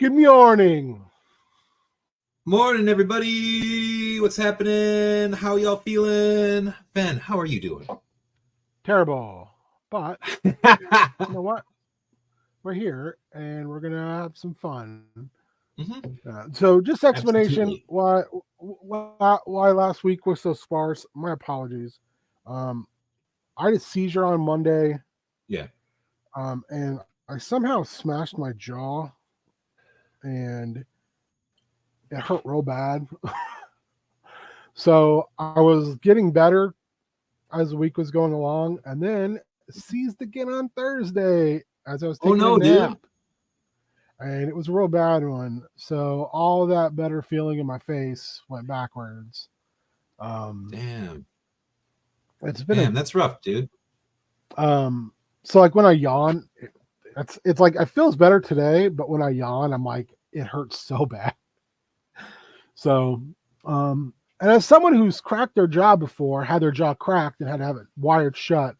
Good morning. Morning, everybody. What's happening? How y'all feeling? Ben, how are you doing? Terrible. But you know what? We're here and we're going to have some fun. So just explanation why last week was so sparse. My apologies. I had a seizure on Monday. Yeah. And I somehow smashed my jaw and it hurt real bad. So I was getting better as the week was going along, and then seized again on Thursday as I was taking a nap. Dude. And it was a real bad one. So all that better feeling in my face went backwards. Damn. That's rough, dude. So like when I yawn, it's like it feels better today, but when I yawn, I'm like, it hurts so bad. So, and as someone who's cracked their jaw before, had their jaw cracked and had to have it wired shut,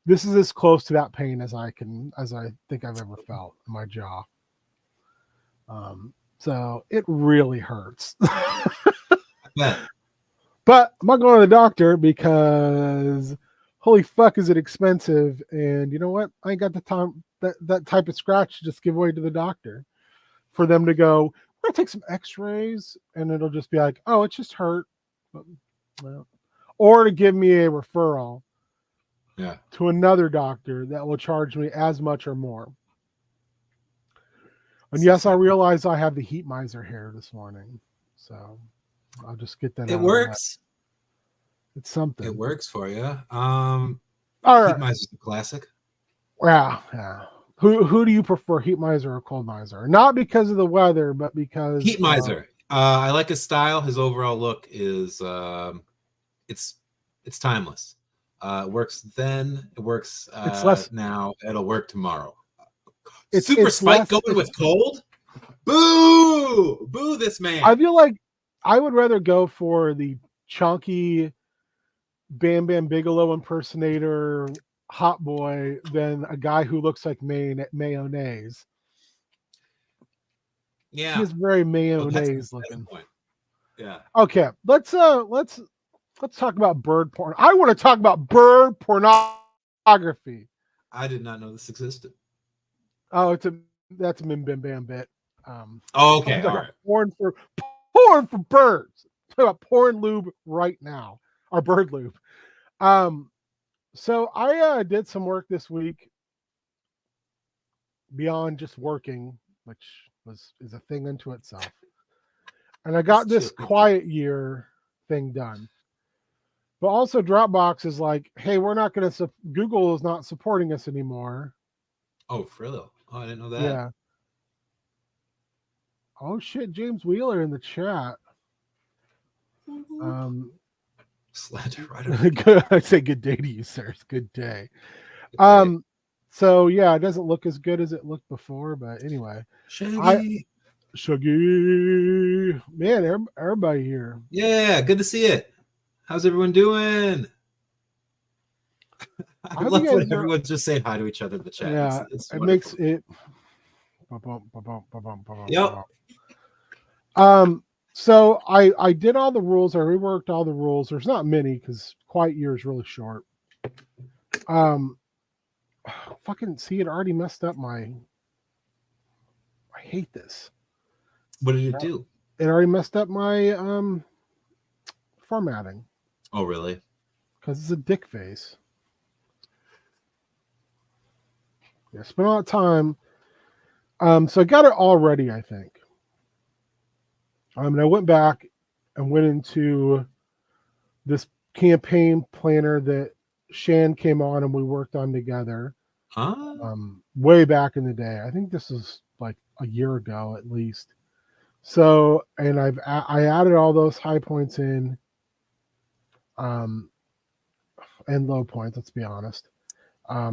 this is as close to that pain as I think I've ever felt in my jaw. So it really hurts. Yeah. But I'm not going to the doctor because holy fuck is it expensive. And you know what? I ain't got the time that type of scratch to just give away to the doctor for them to go, we're going to take some x-rays and it'll just be like, oh, it just hurt. Well, or to give me a referral to another doctor that will charge me as much or more. And yes, I realize I have the heat miser hair this morning. So I'll just get that. It works. It's something. It works for you. All right. Heat miser's a classic. Yeah. Who do you prefer, heat miser or cold miser? Not because of the weather, but because heat miser. I like his style. His overall look is it's timeless. It works then. It works it's less now. It'll work tomorrow. It's Super Spike going with cold. Boo this man. I feel like I would rather go for the chunky Bam Bam Bigelow impersonator hot boy than a guy who looks like mayonnaise. Yeah, he's very mayonnaise looking. Yeah. Okay, let's talk about bird porn. I want to talk about bird pornography. I did not know this existed. Oh, that's a Bim Bim Bam bit. Okay, all right. Porn for birds. Talk about porn lube right now, or bird lube. So I did some work this week beyond just working, which is a thing unto itself. And I got this quiet year thing done. But also Dropbox is like, hey, we're not going to, Google is not supporting us anymore. Oh, for real? Oh, I didn't know that. Yeah. Oh shit, James Wheeler in the chat. Slander right. I say good day to you, sir. It's good day. So yeah, it doesn't look as good as it looked before, but anyway. Shaggy, man, everybody here. Yeah, good to see it. How's everyone doing? I love when everyone's just saying hi to each other in the chat. Yeah, it's it makes it. Yep. So I did all the rules. I reworked all the rules. There's not many because quiet year is really short. Fucking see, it already messed up my. I hate this. What did it do? It already messed up my formatting. Oh, really? Because it's a dick face. Yeah, spent a lot of time. So I got it all ready, I think. And I went back and went into this campaign planner that Shan came on and we worked on together. Way back in the day. I think this is like a year ago at least. So, and I added all those high points in, and low points, let's be honest.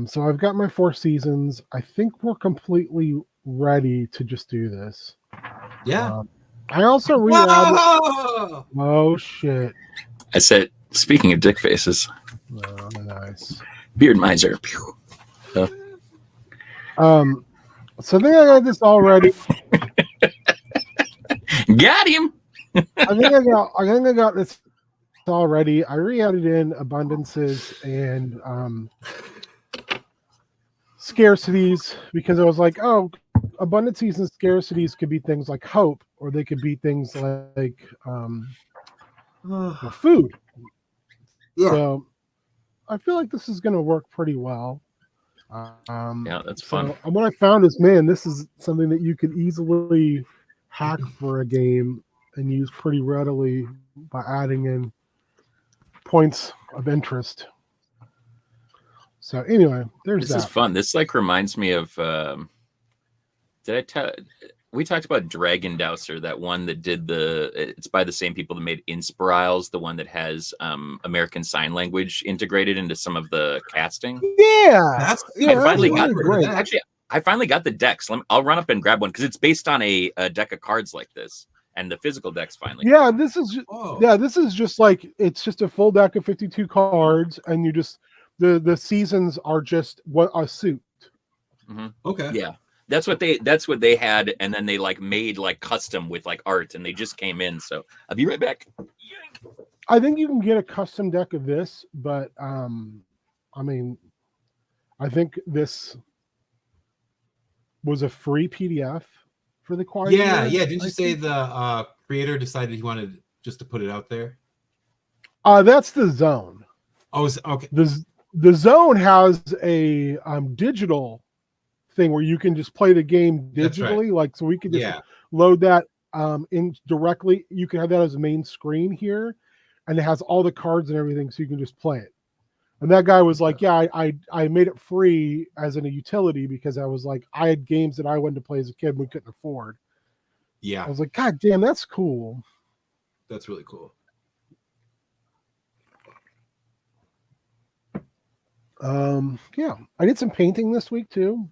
So I've got my 4 seasons. I think we're completely ready to just do this. Yeah. I also re-added. Oh shit! I said, speaking of dick faces. Oh, nice. Beard miser. So I think I got this all ready. Got him. I think I got this already. I re-added in abundances and scarcities because I was like, oh, abundances and scarcities could be things like hope, or they could be things like food. Yeah. So I feel like this is going to work pretty well. Yeah, that's fun. And what I found is, man, this is something that you could easily hack for a game and use pretty readily by adding in points of interest. So anyway, there's This that. is fun. This like reminds me of. Did I tell? We talked about Dragon Dowser, that one that did the. It's by the same people that made Inspirals, the one that has American Sign Language integrated into some of the casting. Yeah, I finally got great. Actually, I finally got the decks. I'll run up and grab one because it's based on a deck of cards like this, and the physical decks finally. Yeah, this is just like it's just a full deck of 52 cards, and you just the seasons are just what a suit. Mm-hmm. Okay. Yeah. That's what they had, and then they like made like custom with like art, and they just came in. So I'll be right back. I think you can get a custom deck of this, but I mean, I think this was a free PDF for the Quiet Yeah. Year, Didn't you say the creator decided he wanted just to put it out there? That's the Zone. Oh, okay. The Zone has a digital thing where you can just play the game digitally. Right. Like, so we could just load that in directly. You can have that as a main screen here, and it has all the cards and everything, so you can just play it. And that guy was like, yeah, I made it free as a utility because I was like, I had games that I wanted to play as a kid we couldn't afford. Yeah. I was like, God damn, that's cool. That's really cool. Yeah, I did some painting this week too.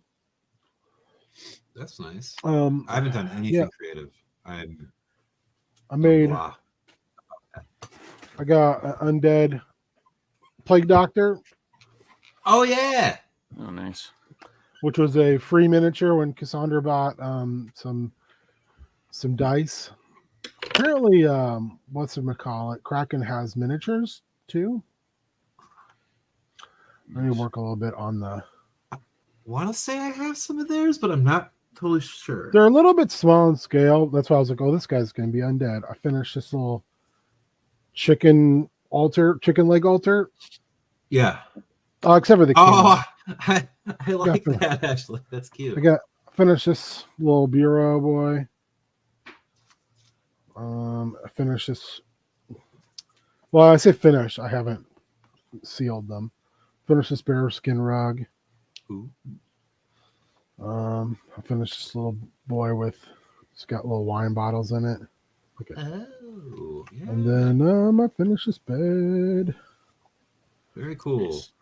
That's nice. I haven't done anything creative. I got an undead plague doctor. Oh yeah. Oh nice. Which was a free miniature when Cassandra bought some dice. Apparently, Kraken has miniatures too. Let me work a little bit on the. I want to say I have some of theirs, but I'm not totally sure. They're a little bit small in scale. That's why I was like, oh, this guy's going to be undead. I finished this little chicken leg altar. Yeah. Except for the king. Oh, I like that, actually. That's cute. I finished this little bureau boy. I finished this. Well, I say finish. I haven't sealed them. Finished this bear skin rug. Ooh. I finished this little boy it's got little wine bottles in it. Okay. Oh, yeah. And then I finished this bed. Very cool. Nice.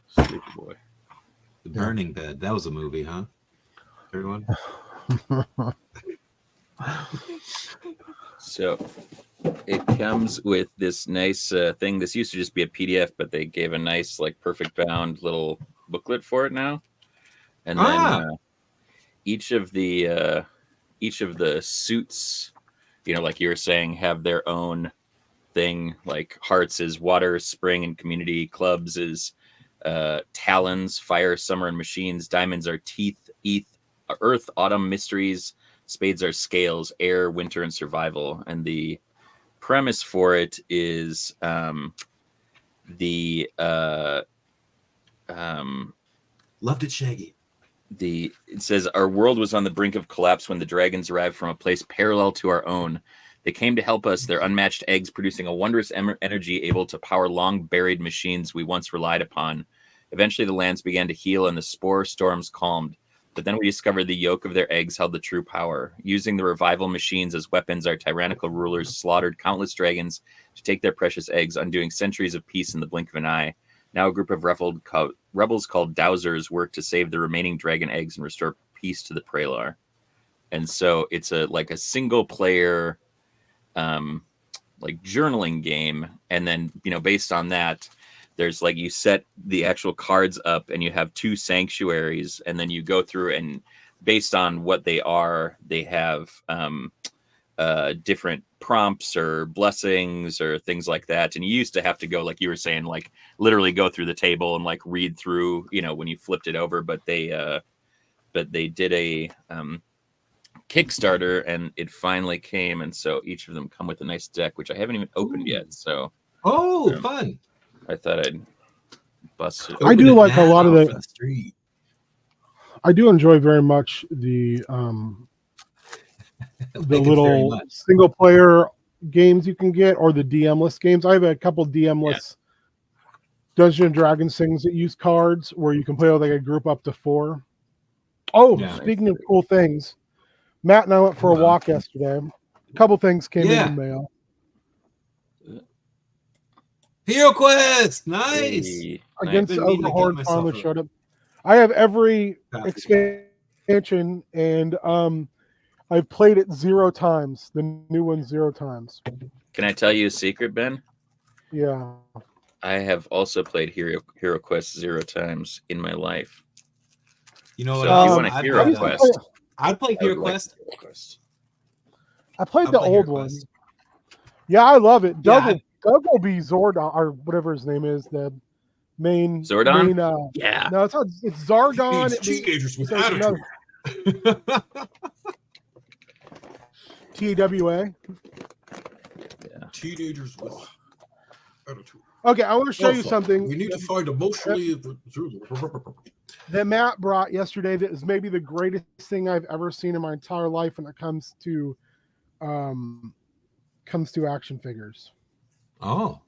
Sleepy boy. The Burning Bed. That was a movie, huh? Everyone? So it comes with this nice thing. This used to just be a PDF, but they gave a nice, like, perfect bound little booklet for it now. And then each of the suits, like you were saying, have their own thing. Like Hearts is water, spring, and community. Clubs is talons, fire, summer, and machines. Diamonds are teeth, earth, autumn, mysteries. Spades are scales, air, winter, and survival. And the premise for it is Loved it, Shaggy. It says, our world was on the brink of collapse when the dragons arrived from a place parallel to our own. They came to help us, their unmatched eggs producing a wondrous energy able to power long-buried machines we once relied upon. Eventually, the lands began to heal and the spore storms calmed. But then we discovered the yolk of their eggs held the true power. Using the revival machines as weapons, our tyrannical rulers slaughtered countless dragons to take their precious eggs, undoing centuries of peace in the blink of an eye. Now a group of rebels called Dowsers work to save the remaining dragon eggs and restore peace to the Praelar. And so it's a single player journaling game. And then, based on that, there's you set the actual cards up and you have 2 sanctuaries, and then you go through and based on what they are, they have different prompts or blessings or things like that. And you used to have to go, like you were saying, like literally go through the table and like read through, when you flipped it over. But they did a Kickstarter, and it finally came, and so each of them come with a nice deck, which I haven't even opened yet. So fun! I thought I'd bust it. I do like a lot of the street. I do enjoy very much the little single player games you can get, or the DM-less games. I have a couple DM-less Dungeons and Dragons things that use cards where you can play with like a group up to 4. Speaking of cool things, Matt and I went for a walk yesterday. A couple things came in the mail. Hero Quest, nice. Hey, Against the Ogre Horde finally showed up. I have every expansion, and I've played it 0 times. The new one 0 times. Can I tell you a secret, Ben? Yeah. I have also played Hero Quest 0 times in my life. You know what? So if you want a Hero Quest, I'd play Hero Quest. I played the old one. Yeah, I love it. Doug will be Zordon, or whatever his name is, the main Zordon. No, it's not. It's Zardon. Teenagers with attitude. TWA. Yeah. Teenagers with attitude. Okay, I want to show you something. We need to find emotionally that Matt brought yesterday. That is maybe the greatest thing I've ever seen in my entire life when it comes to action figures. Oh.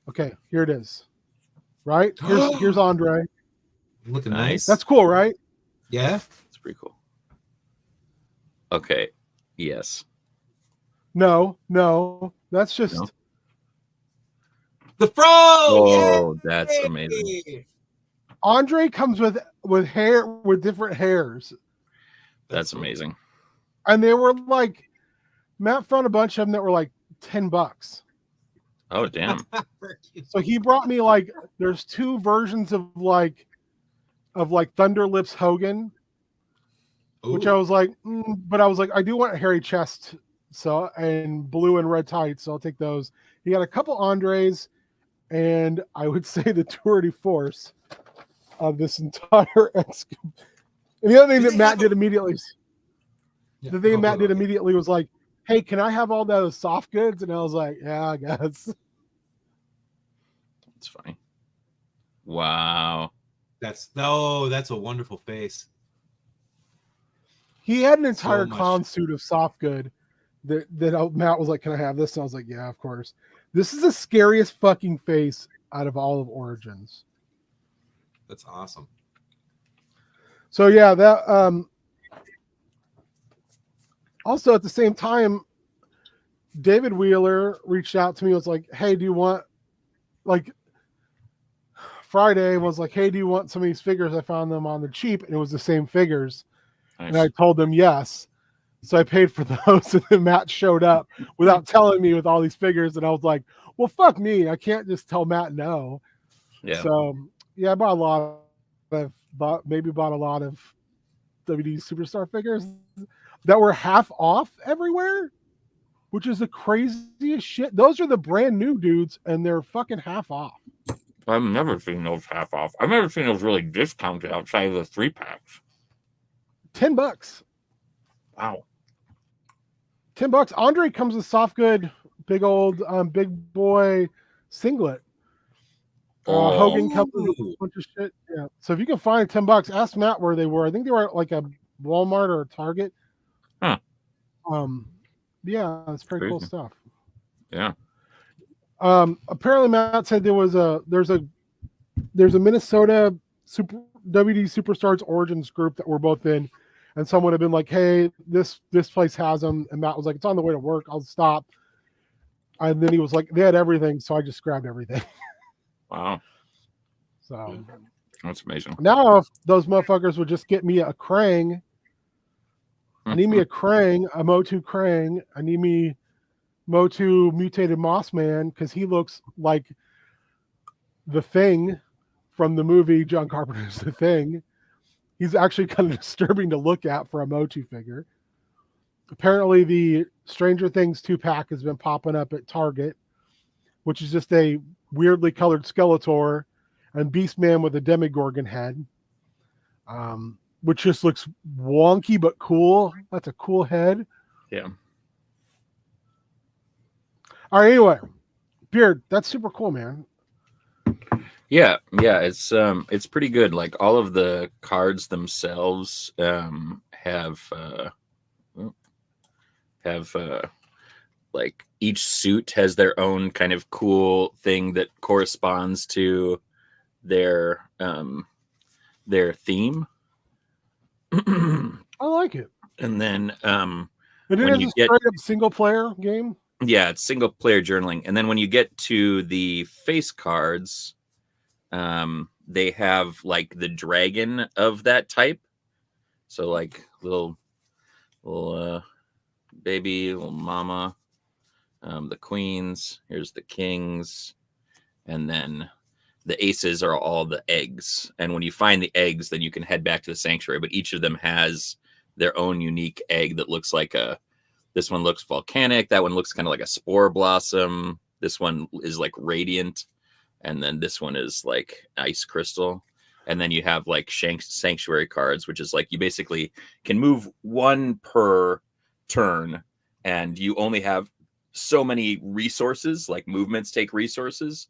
Okay, here it is. Right? Here's Andre. Looking nice. That's cool, right? Yeah. It's pretty cool. Okay. Yes. No. That's just the Fro. Oh, that's amazing. Andre comes with hair, with different hairs. That's amazing. And they were like, Matt found a bunch of them that were like $10. Oh, damn. So he brought me like, there's 2 versions of Thunder Lips Hogan, which I was like, but I was like, I do want a hairy chest, and blue and red tights, so I'll take those. He got a couple Andres, and I would say the tour de force of this entire and the other thing that Matt did immediately, was like, hey, can I have all those soft goods? And I was like, yeah, I guess. It's funny. Wow. That's a wonderful face. He had an entire clown suit of soft good that Matt was like, can I have this? And I was like, yeah, of course. This is the scariest fucking face out of all of Origins. That's awesome. So yeah, that also at the same time, David Wheeler reached out to me, was like, hey, do you want, like, Friday was like, hey, do you want some of these figures? I found them on the cheap, and it was the same figures. Nice. And I told them yes. So I paid for those, and then Matt showed up without telling me with all these figures, and I was like, well, fuck me. I can't just tell Matt no. Yeah. So yeah, I bought a lot of WD Superstar figures that were half off everywhere, which is the craziest shit. Those are the brand new dudes, and they're fucking half off. I've never seen those half off. I've never seen those really discounted outside of the 3-packs. $10. Wow. $10. Andre comes with soft good, big old big boy singlet. Hogan comes with a bunch of shit. Yeah. So if you can find $10, ask Matt where they were. I think they were at like a Walmart or a Target. Huh. Yeah, it's pretty cool stuff. Yeah. Apparently Matt said there's a Minnesota WD Superstars Origins group that we're both in, and someone had been like, hey, this place has them, and Matt was like, it's on the way to work, I'll stop. And then he was like, they had everything, so I just grabbed everything. Wow. So that's amazing. Now if those motherfuckers would just get me a Krang, I need me a Krang, a Motu Krang. I need me Motu mutated Moss Man, because he looks like the Thing from the movie John Carpenter's The Thing. He's actually kind of disturbing to look at for a Motu figure. Apparently, the Stranger Things 2-pack has been popping up at Target, which is just a weirdly colored Skeletor and Beastman with a Demogorgon head, which just looks wonky but cool. That's a cool head. Yeah. All right, anyway, Beard, that's super cool, man. Yeah, it's pretty good. Like all of the cards themselves have like each suit has their own kind of cool thing that corresponds to their theme. I like it. And then And it when is you a get straight up single player game. yeah, it's single player journaling. And then when you get to the face cards, they have like the dragon of that type. So like little baby, little mama, the queens, here's the kings, and then the aces are all the eggs. And when you find the eggs, then you can head back to the sanctuary. But each of them has their own unique egg that looks like this one looks volcanic, that one looks kind of like a spore blossom, this one is like radiant, and then this one is like ice crystal. And then you have like sanctuary cards, which is like you basically can move one per turn, and you only have so many resources. Like movements take resources.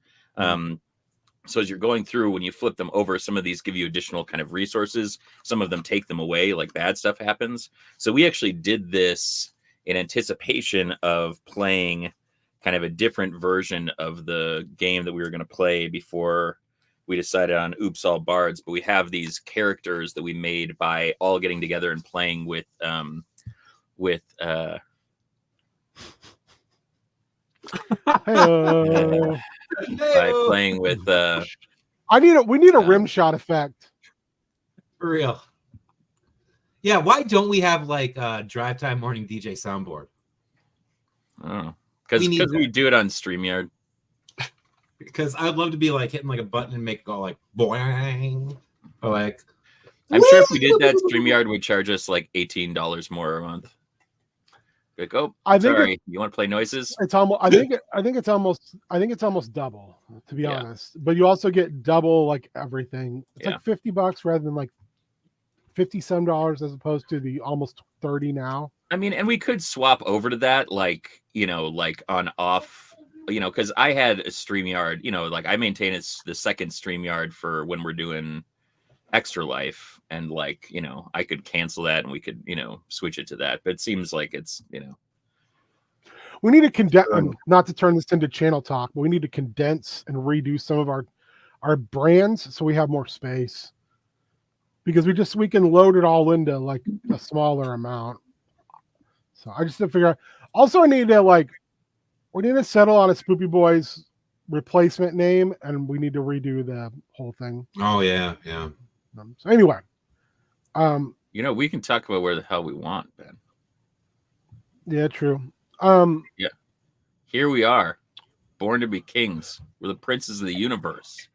So as you're going through, when you flip them over, some of these give you additional kind of resources. Some of them take them away, like bad stuff happens. So we actually did this in anticipation of playing kind of a different version of the game that we were going to play before we decided on Oops All Bards. But we have these characters that we made by all getting together and playing with by playing with we need a rim shot effect. For real. Yeah, why don't we have like a Drive Time Morning DJ soundboard? Oh, because we do it on StreamYard. Because I'd love to be like hitting like a button and make it go like boing, or like. I'm sure if we did that, StreamYard would charge us like $18 more a month. Like, oh, sorry, you want to play noises? It's almost. I think it's almost double, to be honest. But you also get double like everything. It's like $50 rather than like $50 some as opposed to the almost 30 now. I mean, and we could swap over to that, like like on off, because I had a StreamYard. Like I maintain it's the second StreamYard for when we're doing Extra Life, and like I could cancel that and we could switch it to that. But it seems like it's we need to condense, not to turn this into channel talk, but we need to condense and redo some of our brands so we have more space, because we can load it all into like a smaller amount. So I just have to figure out. Also, we need to settle on a Spoopy Boys replacement name, and we need to redo the whole thing. Oh yeah. So anyway, we can talk about where the hell we want, Ben. Yeah, true. Yeah, here we are, born to be kings. We're the princes of the universe.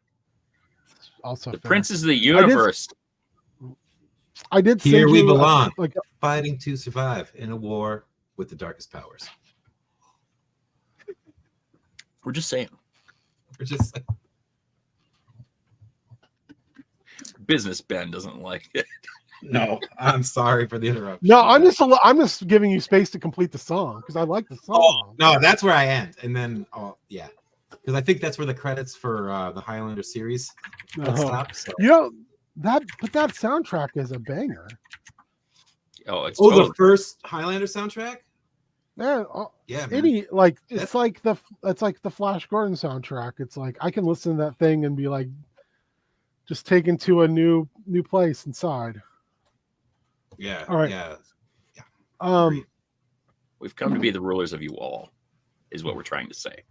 Also, the princes of the universe. I did. Here we belong, fighting to survive in a war with the darkest powers. We're just saying. Business Ben doesn't like it. No, I'm sorry for the interruption. No, I'm just giving you space to complete the song because I like the song. Oh, no, that's where I end, and then because I think that's where the credits for the Highlander series stop. So. That soundtrack is a banger. Oh, it's the first Highlander soundtrack. Yeah, yeah. It's like the Flash Gordon soundtrack. It's like I can listen to that thing and be like, just taken to a new place inside. Yeah. All right. Yeah. We've come to be the rulers of you all, is what we're trying to say.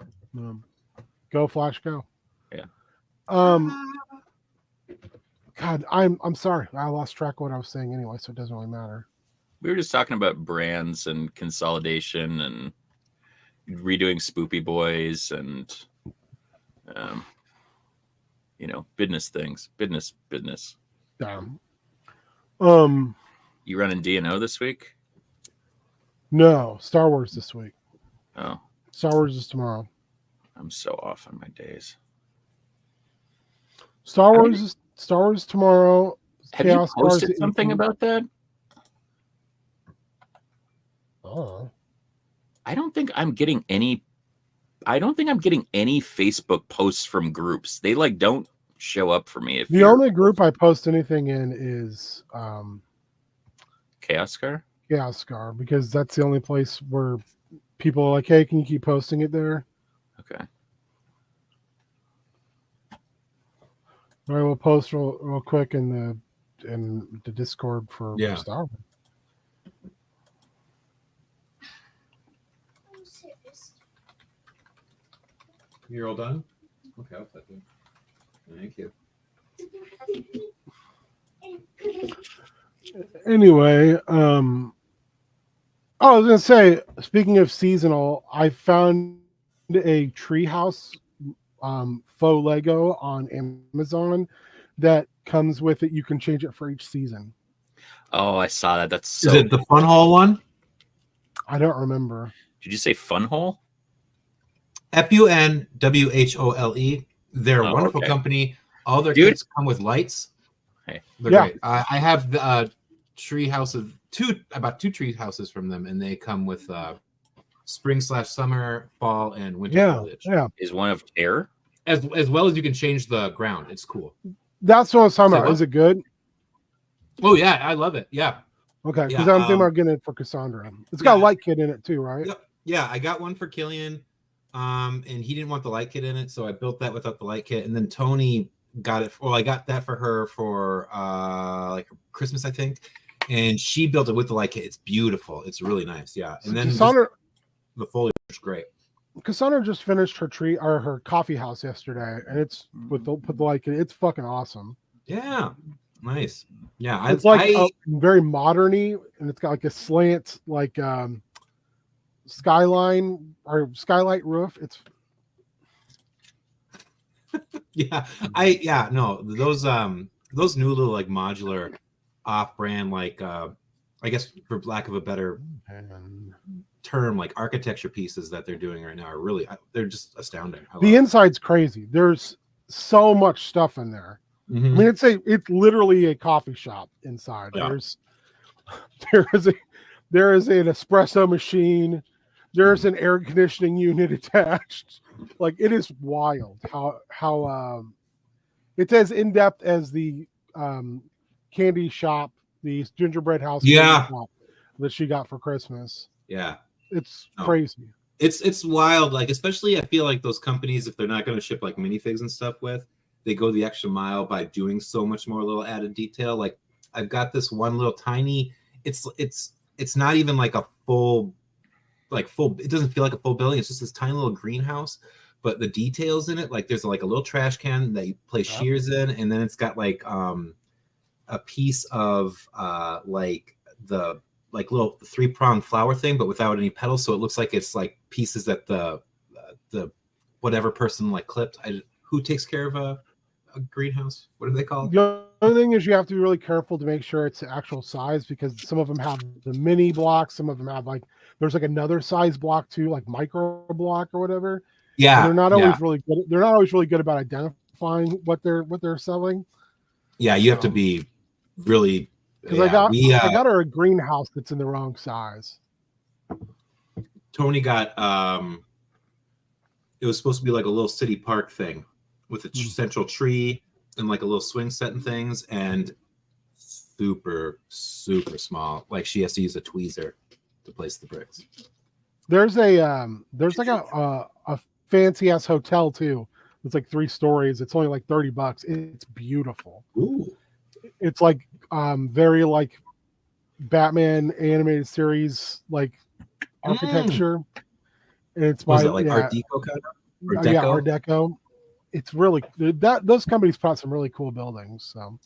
Go Flash, go. Yeah. God, I'm sorry. I lost track of what I was saying anyway, so it doesn't really matter. We were just talking about brands and consolidation and redoing Spoopy Boys and business things. Business. You running D&O this week? No, Star Wars this week. Oh, Star Wars is tomorrow. I'm so off on my days. Star Wars is tomorrow. Have Chaos you posted Stars something 18th. about that? Oh. I don't think I'm getting any Facebook posts from groups. They like don't show up for me. If The only group I post anything in is Chaos Car. Chaos Scar, because that's the only place where people are like, hey, can you keep posting it there? Okay. All right, we'll post real quick in the Discord for Star Wars. You're all done? Okay, I'll take it. Thank you. Anyway, I was gonna say, speaking of seasonal, I found a treehouse faux Lego on Amazon that comes with it. You can change it for each season. Oh, I saw that. That's so. Is it the Fun Hall one? I don't remember. Did you say Fun Hole? FUNWHOLE. They're a wonderful company. All their kits come with lights. Hey, they're great. I have the tree houses, about two tree houses from them, and they come with spring/summer, fall, and winter foliage. Yeah. Is one of air? As well as you can change the ground. It's cool. That's what I was talking about. Is it good? Oh yeah, I love it. Yeah. Okay, because I'm thinking about getting it for Cassandra. It's got a light kit in it too, right? Yep. Yeah, I got one for Killian, and he didn't want the light kit in it, so I built that without the light kit. And then Tony got it. Well, I got that for her for like Christmas, I think, and she built it with the light kit. It's beautiful. It's really nice. Yeah, and then Cassandra, the foliage is great. Cassandra just finished her tree or her coffee house yesterday, and it's with the light kit. It's fucking awesome. Yeah, nice. Yeah, it's like very modern-y, and it's got like a slant skyline or skylight roof. It's those new little like modular off-brand I guess for lack of a better term, like architecture pieces that they're doing right now are really, they're just astounding. The inside's crazy. There's so much stuff in there. Mm-hmm. I mean, it's literally a coffee shop inside. Yeah. There is an espresso machine. There's an air conditioning unit attached. Like, it is wild how it's as in depth as the candy shop, the gingerbread house shop that she got for Christmas. Yeah, it's crazy. It's wild. Like, especially I feel like those companies, if they're not going to ship like minifigs and stuff with, they go the extra mile by doing so much more little added detail. Like, I've got this one little tiny. It's not even like a full. It doesn't feel like a full building. It's just this tiny little greenhouse, but the details in it, like there's like a little trash can that you place shears in, and then it's got like a piece of the little 3-pronged flower thing, but without any petals, so it looks like it's like pieces that the whatever person like clipped. Who takes care of a greenhouse? What are they called? The other thing is you have to be really careful to make sure it's the actual size, because some of them have the mini blocks, some of them have there's like another size block too, like micro block or whatever. Yeah, and they're not always really good. They're not always really good about identifying what they're selling. Yeah, you have to be really. Because I got her a greenhouse that's in the wrong size. Tony got it was supposed to be like a little city park thing with a central tree and like a little swing set and things, and super small. Like, she has to use a tweezer to place the bricks. There's like a fancy ass hotel too. It's like 3 stories. It's only like $30. It's beautiful. Ooh. It's like very like Batman animated series like architecture. And it's Art Deco kind of? Or Deco? Yeah, Art Deco. It's really those companies brought some really cool buildings. So,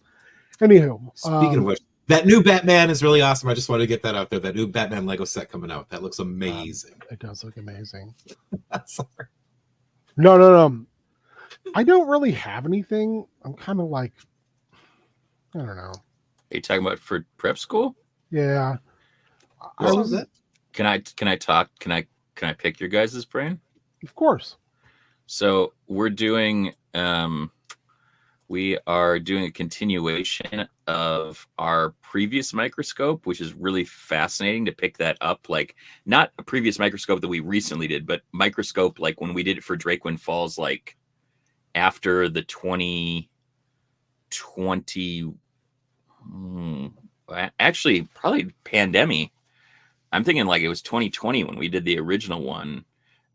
anywho, speaking of which, that new Batman is really awesome. I just wanted to get that out there. That new Batman Lego set coming out. That looks amazing. It does look amazing. Sorry. No. I don't really have anything. I'm kind of like, I don't know. Are you talking about for prep school? Yeah. I Well, was, that- Can I talk? Can I pick your guys' brain? of course. So we are doing a continuation of our previous microscope, which is really fascinating to pick that up. Like, not a previous microscope that we recently did, but microscope like when we did it for Drakewind Falls, like after the 2020, actually probably pandemic. I'm thinking like it was 2020 when we did the original one.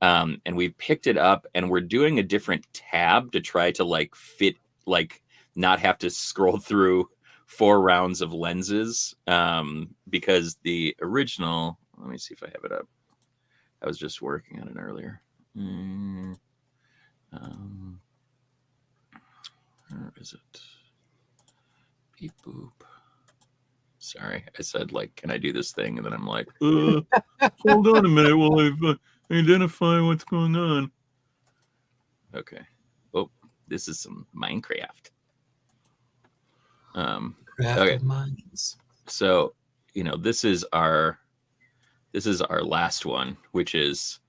And we picked it up and we're doing a different tab to try to like fit, like not have to scroll through 4 rounds of lenses. Because the original, let me see if I have it up. I was just working on it earlier. Where is it? Beep boop. Sorry, I said like, can I do this thing? And then I'm like, hold on a minute while I identify what's going on. Okay. Oh, this is some Minecraft. Craft Okay. of minds. So, this is our last one, which is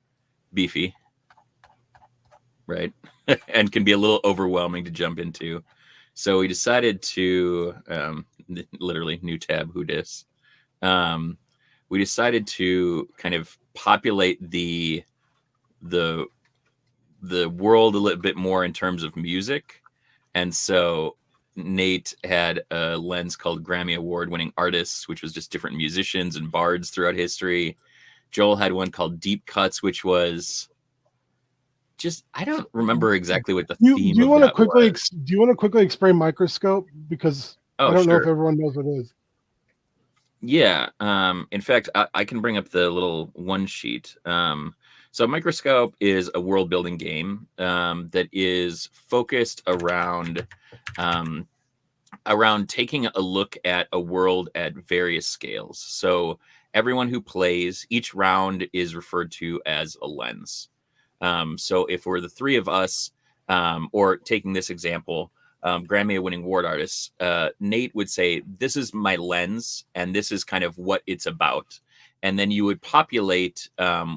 beefy, right? And can be a little overwhelming to jump into. So we decided to literally new tab, who dis. We decided to kind of populate the world a little bit more in terms of music. And so Nate had a lens called Grammy Award-winning artists, which was just different musicians and bards throughout history. Joel had one called Deep Cuts, which was just, I don't remember exactly what the theme Do you of want to that quickly was. do you want to quickly explain microscope, because Oh, I don't know if sure. everyone knows what it is. Yeah. In fact, I can bring up the little one sheet. So Microscope is a world building game that is focused around taking a look at a world at various scales. So everyone who plays, each round is referred to as a lens. So if we're the 3 of us, or taking this example, Grammy-winning award artists, Nate would say, this is my lens, and this is kind of what it's about. And then you would populate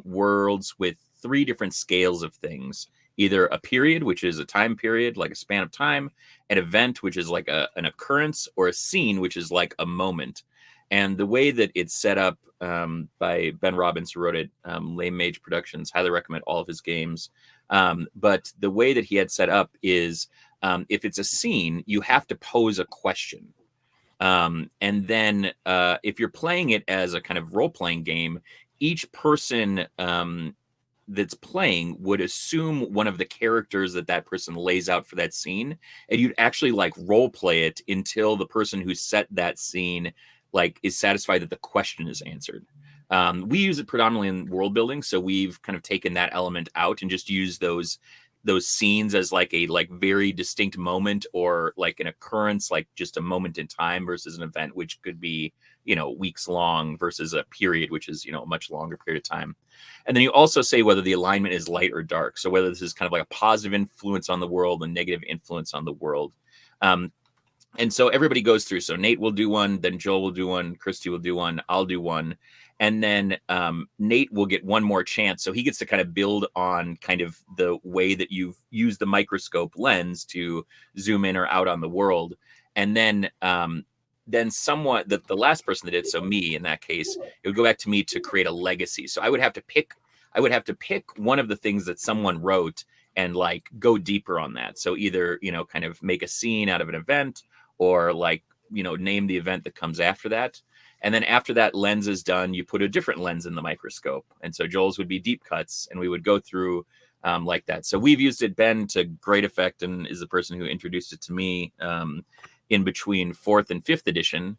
worlds with 3 different scales of things, either a period, which is a time period, like a span of time, an event, which is like an occurrence, or a scene, which is like a moment. And the way that it's set up by Ben Robbins, who wrote it, Lame Mage Productions, highly recommend all of his games. But the way that he had set up is, if it's a scene, you have to pose a question. And then if you're playing it as a kind of role-playing game, each person that's playing would assume one of the characters that person lays out for that scene, and you'd actually like role play it until the person who set that scene like is satisfied that the question is answered. We use it predominantly in world building, so we've kind of taken that element out and just use those scenes as like a very distinct moment, or like an occurrence, like just a moment in time, versus an event which could be weeks long, versus a period which is a much longer period of time. And then you also say whether the alignment is light or dark, so whether this is kind of like a positive influence on the world, a negative influence on the world. And so everybody goes through. So Nate will do one, then Joel will do one, Christy will do one, I'll do one. And then Nate will get one more chance. So he gets to kind of build on kind of the way that you've used the microscope lens to zoom in or out on the world. And then somewhat the last person that did, so me in that case, it would go back to me to create a legacy. So I would have to pick one of the things that someone wrote and like go deeper on that. So either, kind of make a scene out of an event, or like, name the event that comes after that. And then after that lens is done, you put a different lens in the microscope. And so Joel's would be deep cuts, and we would go through like that. So we've used it, Ben, to great effect, and is the person who introduced it to me in between 4th and 5th edition.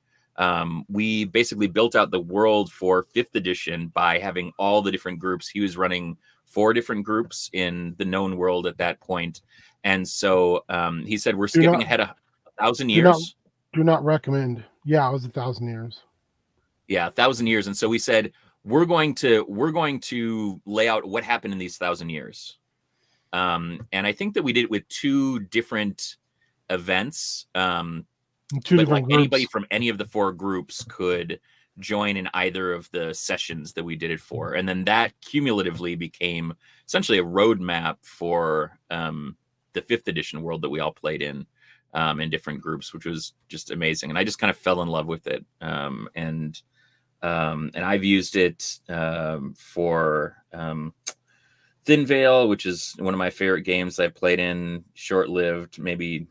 We basically built out the world for 5th edition by having all the different groups. He was running 4 different groups in the known world at that point. And so he said, we're skipping ahead 1,000 years. Do not recommend. Yeah, it was 1,000 years. Yeah, 1,000 years. And so we said, we're going to lay out what happened in these 1,000 years. And I think that we did it with 2 different events. Two but like different anybody groups. from any of the 4 groups could join in either of the sessions that we did it for, and then that cumulatively became essentially a roadmap for the 5th edition world that we all played in different groups, which was just amazing. And I just kind of fell in love with it. And I've used it for Thin Veil, which is one of my favorite games I've played in. Short-lived, maybe,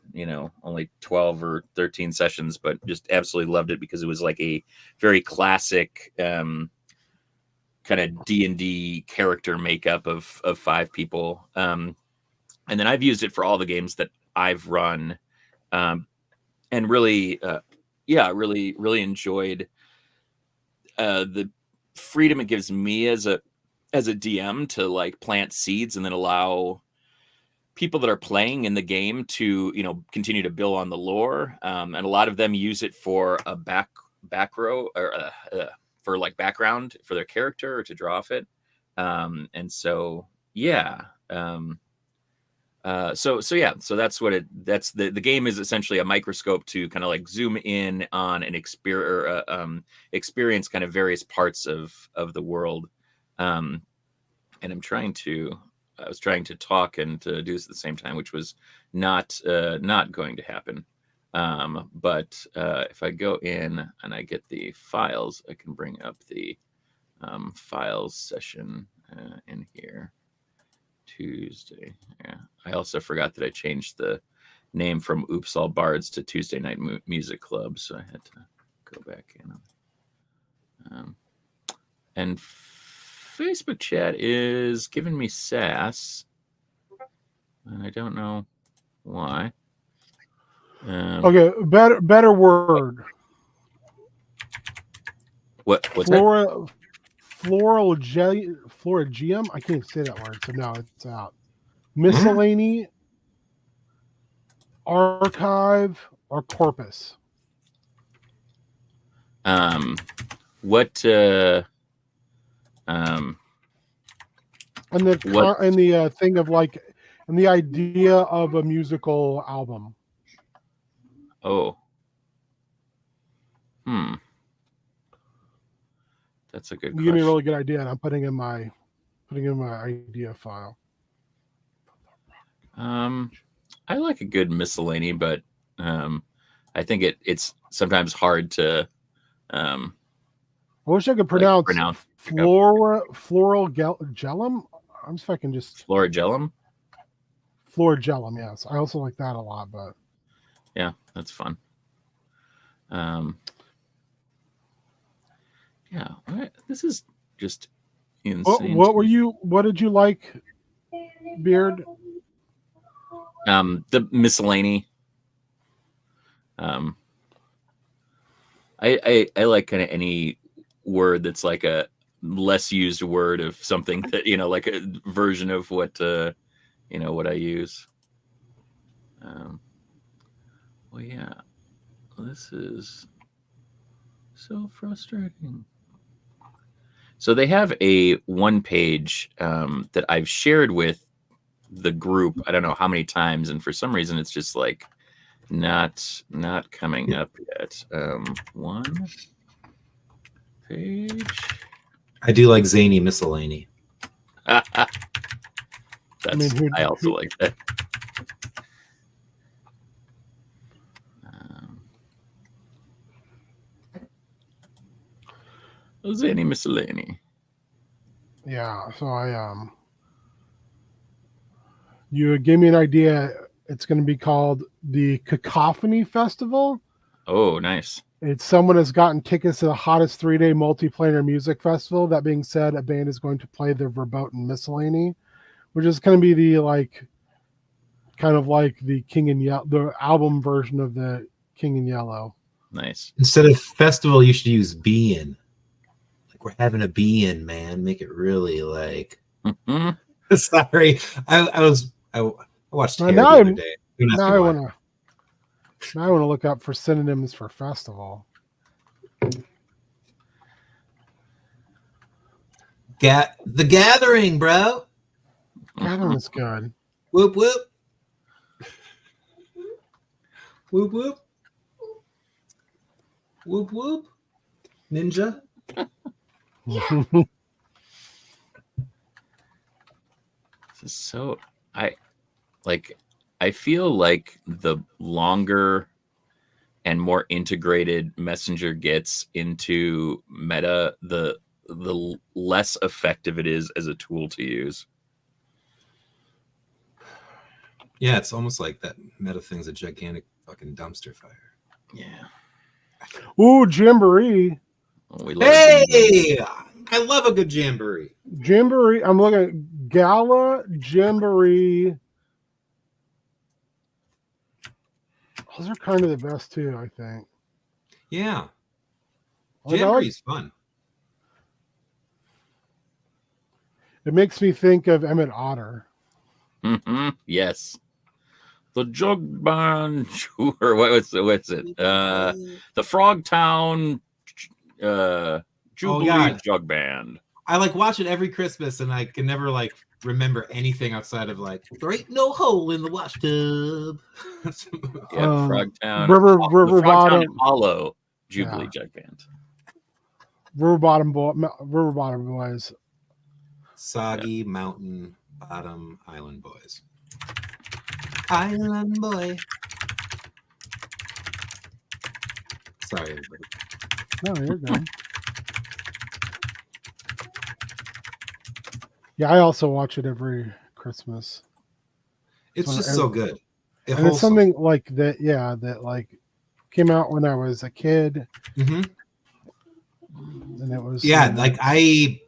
only 12 or 13 sessions, but just absolutely loved it because it was like a very classic kind of D&D character makeup of 5 people. And then I've used it for all the games that I've run, and really, really enjoyed the freedom it gives me as a DM to like plant seeds and then allow people that are playing in the game to, continue to build on the lore. And a lot of them use it for a back row or for like background for their character or to draw off it. And so, yeah. So that's what that's the game is essentially a microscope to kind of like zoom in on an experience kind of various parts of the world. And I was trying to talk and to do this at the same time, which was not going to happen. But if I go in and I get the files, I can bring up the files session in here. Tuesday. Yeah. I also forgot that I changed the name from Oops All Bards to Tuesday Night Music Club, so I had to go back in. And Facebook chat is giving me sass, and I don't know why. Okay, better word. What's that? Floragium. I can't say that word, so now it's out. Miscellany, archive, or corpus. What? And the thing of like, and the idea of a musical album. Oh. That's a good question. You give me a really good idea, and I'm putting in my idea file. I like a good miscellany, but I think it's sometimes hard to. I wish I could pronounce floral gellum. I'm just fucking just floragellum. Floragellum, yes. I also like that a lot, but yeah, that's fun. Yeah, this is just insane. What did you like, Beard? The miscellany. I like kind of any word that's like a less used word of something that, like a version of what what I use. Well, yeah, this is so frustrating. So they have a 1-page that I've shared with the group. I don't know how many times, and for some reason it's just like not coming up yet. 1 page. I do like zany miscellany. I also like that. Zany miscellany. Yeah, so you gave me an idea. It's going to be called the Cacophony Festival. Oh, nice. It's someone has gotten tickets to the hottest 3-day multiplayer music festival. That being said, a band is going to play the verboten miscellany, which is going to be the kind of like the King in Yellow, the album version of the King in Yellow. Nice. Instead of festival, you should use be-in. Like we're having a be-in, man. Make it really like. Sorry, I watched Hair the other day. Now I want to look up for synonyms for festival. The Gathering, bro. Gathering is good. Whoop whoop. Whoop whoop. Whoop whoop. Ninja. So I feel like the longer and more integrated Messenger gets into meta, the less effective it is as a tool to use. Yeah, it's almost like that meta thing's a gigantic fucking dumpster fire. Yeah. Ooh, Jamboree. We love it. Hey, I love a good jamboree. Jamboree. I'm looking at Gala, Jamboree. Those are kind of the best too, I think. Yeah, Like, jamboree's fun. it makes me think of Emmett Otter. Mm-hmm. Yes. The Jug Band, or what's it? The Frogtown Jubilee God. Jug Band. I like watch it every Christmas, and I can never like remember anything outside of like there ain't no hole in the wash tub. Frogtown. River The Frogtown Bottom. Hollow Jubilee Jug Band. River Bottom Boys. Soggy Mountain Bottom Island Boys. Island Boy. Sorry, everybody. No, you're good. Yeah, I also watch it every Christmas. It's just so good. And it's something like that, yeah, that like came out when I was a kid. Mm-hmm. And it was like I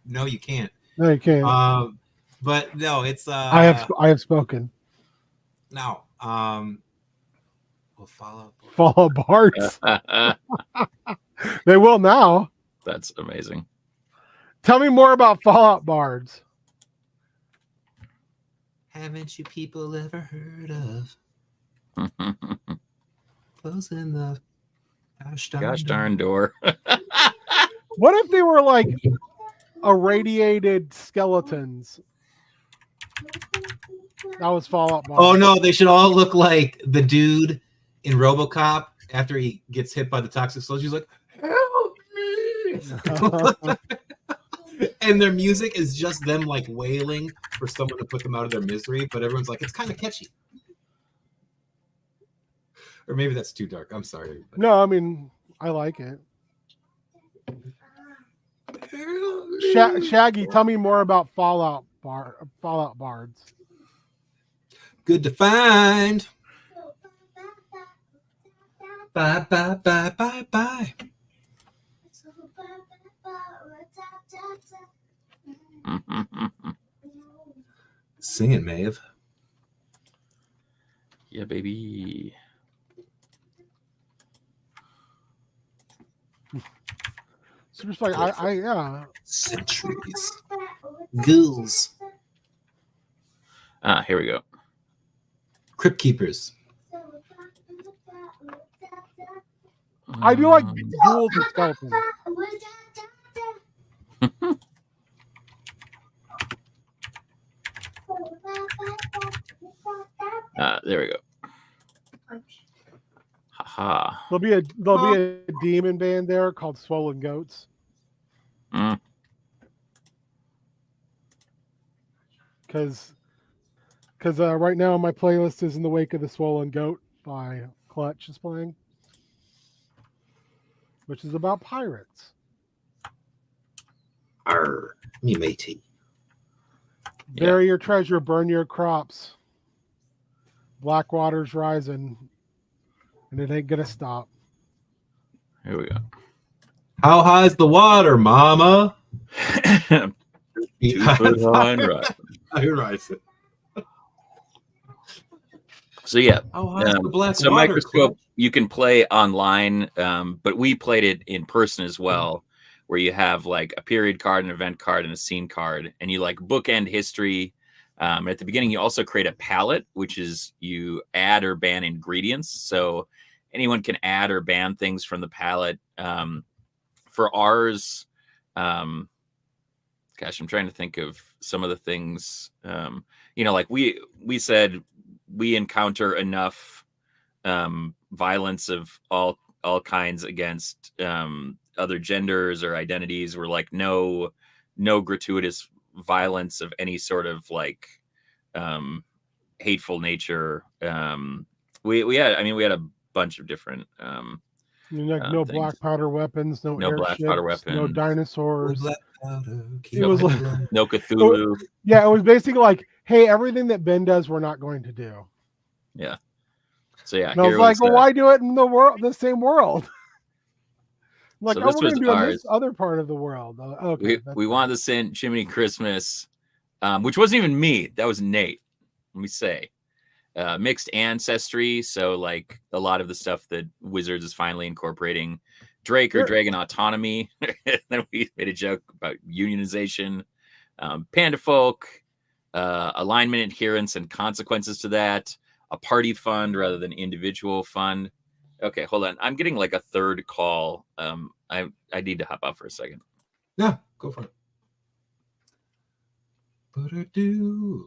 no, you can't. No, you can't. But no, it's I have spoken. No. Well, Fall Out Bards. They will now. That's amazing. Tell me more about Fallout Bards. Haven't you people ever heard of closing the gosh darn door? What if they were like irradiated skeletons? That was Fallout Bards. Oh no, they should all look like the dude in RoboCop after he gets hit by the toxic sludge. He's like, "Help me!" And their music is just them like wailing for someone to put them out of their misery, but everyone's like, it's kind of catchy. Or maybe that's too dark. I'm sorry. Everybody. No, I mean, I like it. Shaggy, tell me more about Fallout Bards. Good to find. Bye, bye, bye, bye, bye. Sing it, Maeve. Yeah, baby. So just like yeah. Centuries. Ghouls. Here we go. Crypt Keepers. I do like ghouls and skeletons. There we go. Haha. There'll be a demon band there called Swollen Goats. Because right now my playlist is In the Wake of the Swollen Goat by Clutch is playing, which is about pirates. Arr, me matey. Bury your treasure, burn your crops. Black water's rising, and it ain't gonna stop. Here we go. How high's the water, mama? 2 foot high and rising. So yeah, so Microscope you can play online, but we played it in person as well, where you have like a period card, an event card, and a scene card, and you like bookend history. At the beginning, you also create a palette, which is you add or ban ingredients. So anyone can add or ban things from the palette. For ours, gosh, I'm trying to think of some of the things. Like we said, we encounter enough violence of all kinds against other genders or identities. Were like no gratuitous violence of any sort of like hateful nature. We had a bunch of different Like no things. black powder weapons, no black powder airships, no weapons, dinosaurs. It was like, no Cthulhu. Yeah, it was basically like, hey, everything that Ben does, we're not going to do. Yeah. So yeah, and I was like, well, why do it in the same world? Like, so we're going to do it in this other part of the world. Okay, we wanted to send Jiminy Christmas, which wasn't even me. That was Nate. Let me say. Mixed ancestry, so like a lot of the stuff that Wizards is finally incorporating Drake or Dragon autonomy. Then we made a joke about unionization, Panda folk, alignment adherence and consequences to that, a party fund rather than individual fund. Okay, hold on. I'm getting like a third call. I need to hop out for a second. Yeah, go for it.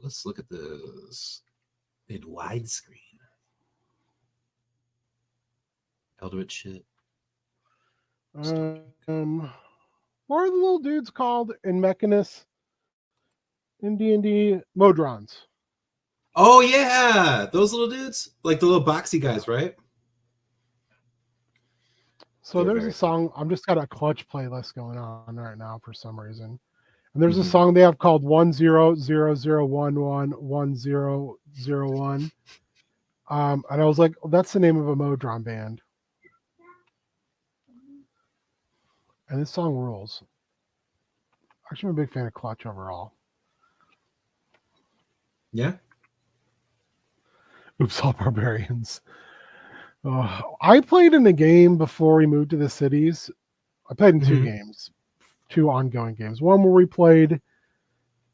Let's look at this in widescreen. Eldritch shit. What are the little dudes called in Mechanus? In D&D, Modrons. Oh yeah, those little dudes, like the little boxy guys, right? So there's a song. I'm just got a clutch playlist going on right now for some reason, and there's a song they have called 1000111001. And I was like, oh, that's the name of a Modron band, and this song rules. Actually, I'm a big fan of Clutch overall. Yeah. Oops, all barbarians. I played in a game before we moved to the cities. I played in two games, two ongoing games. One where we played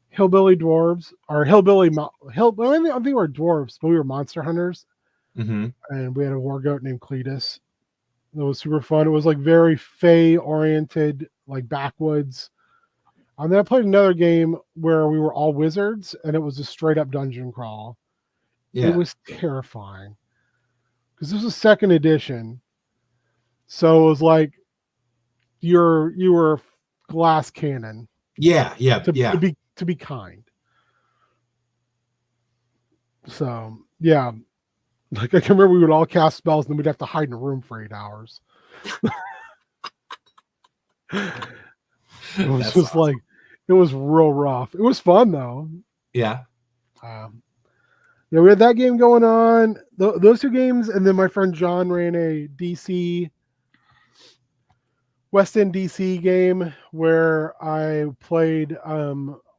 hillbilly dwarves, or hillbilly. I think we were dwarves, but we were monster hunters. And we had a war goat named Cletus. It was super fun. It was like very Fey oriented, like backwoods. And then I played another game where we were all wizards, and it was a straight up dungeon crawl. Yeah. It was terrifying because this was second edition. So it was like you were glass cannon. Yeah. To be kind. So yeah. Like I can remember we would all cast spells and then we'd have to hide in a room for 8 hours. It was just awesome. Like it was real rough. It was fun though. Yeah. Yeah, we had that game going on. Those two games, and then my friend John ran a West End DC game where I played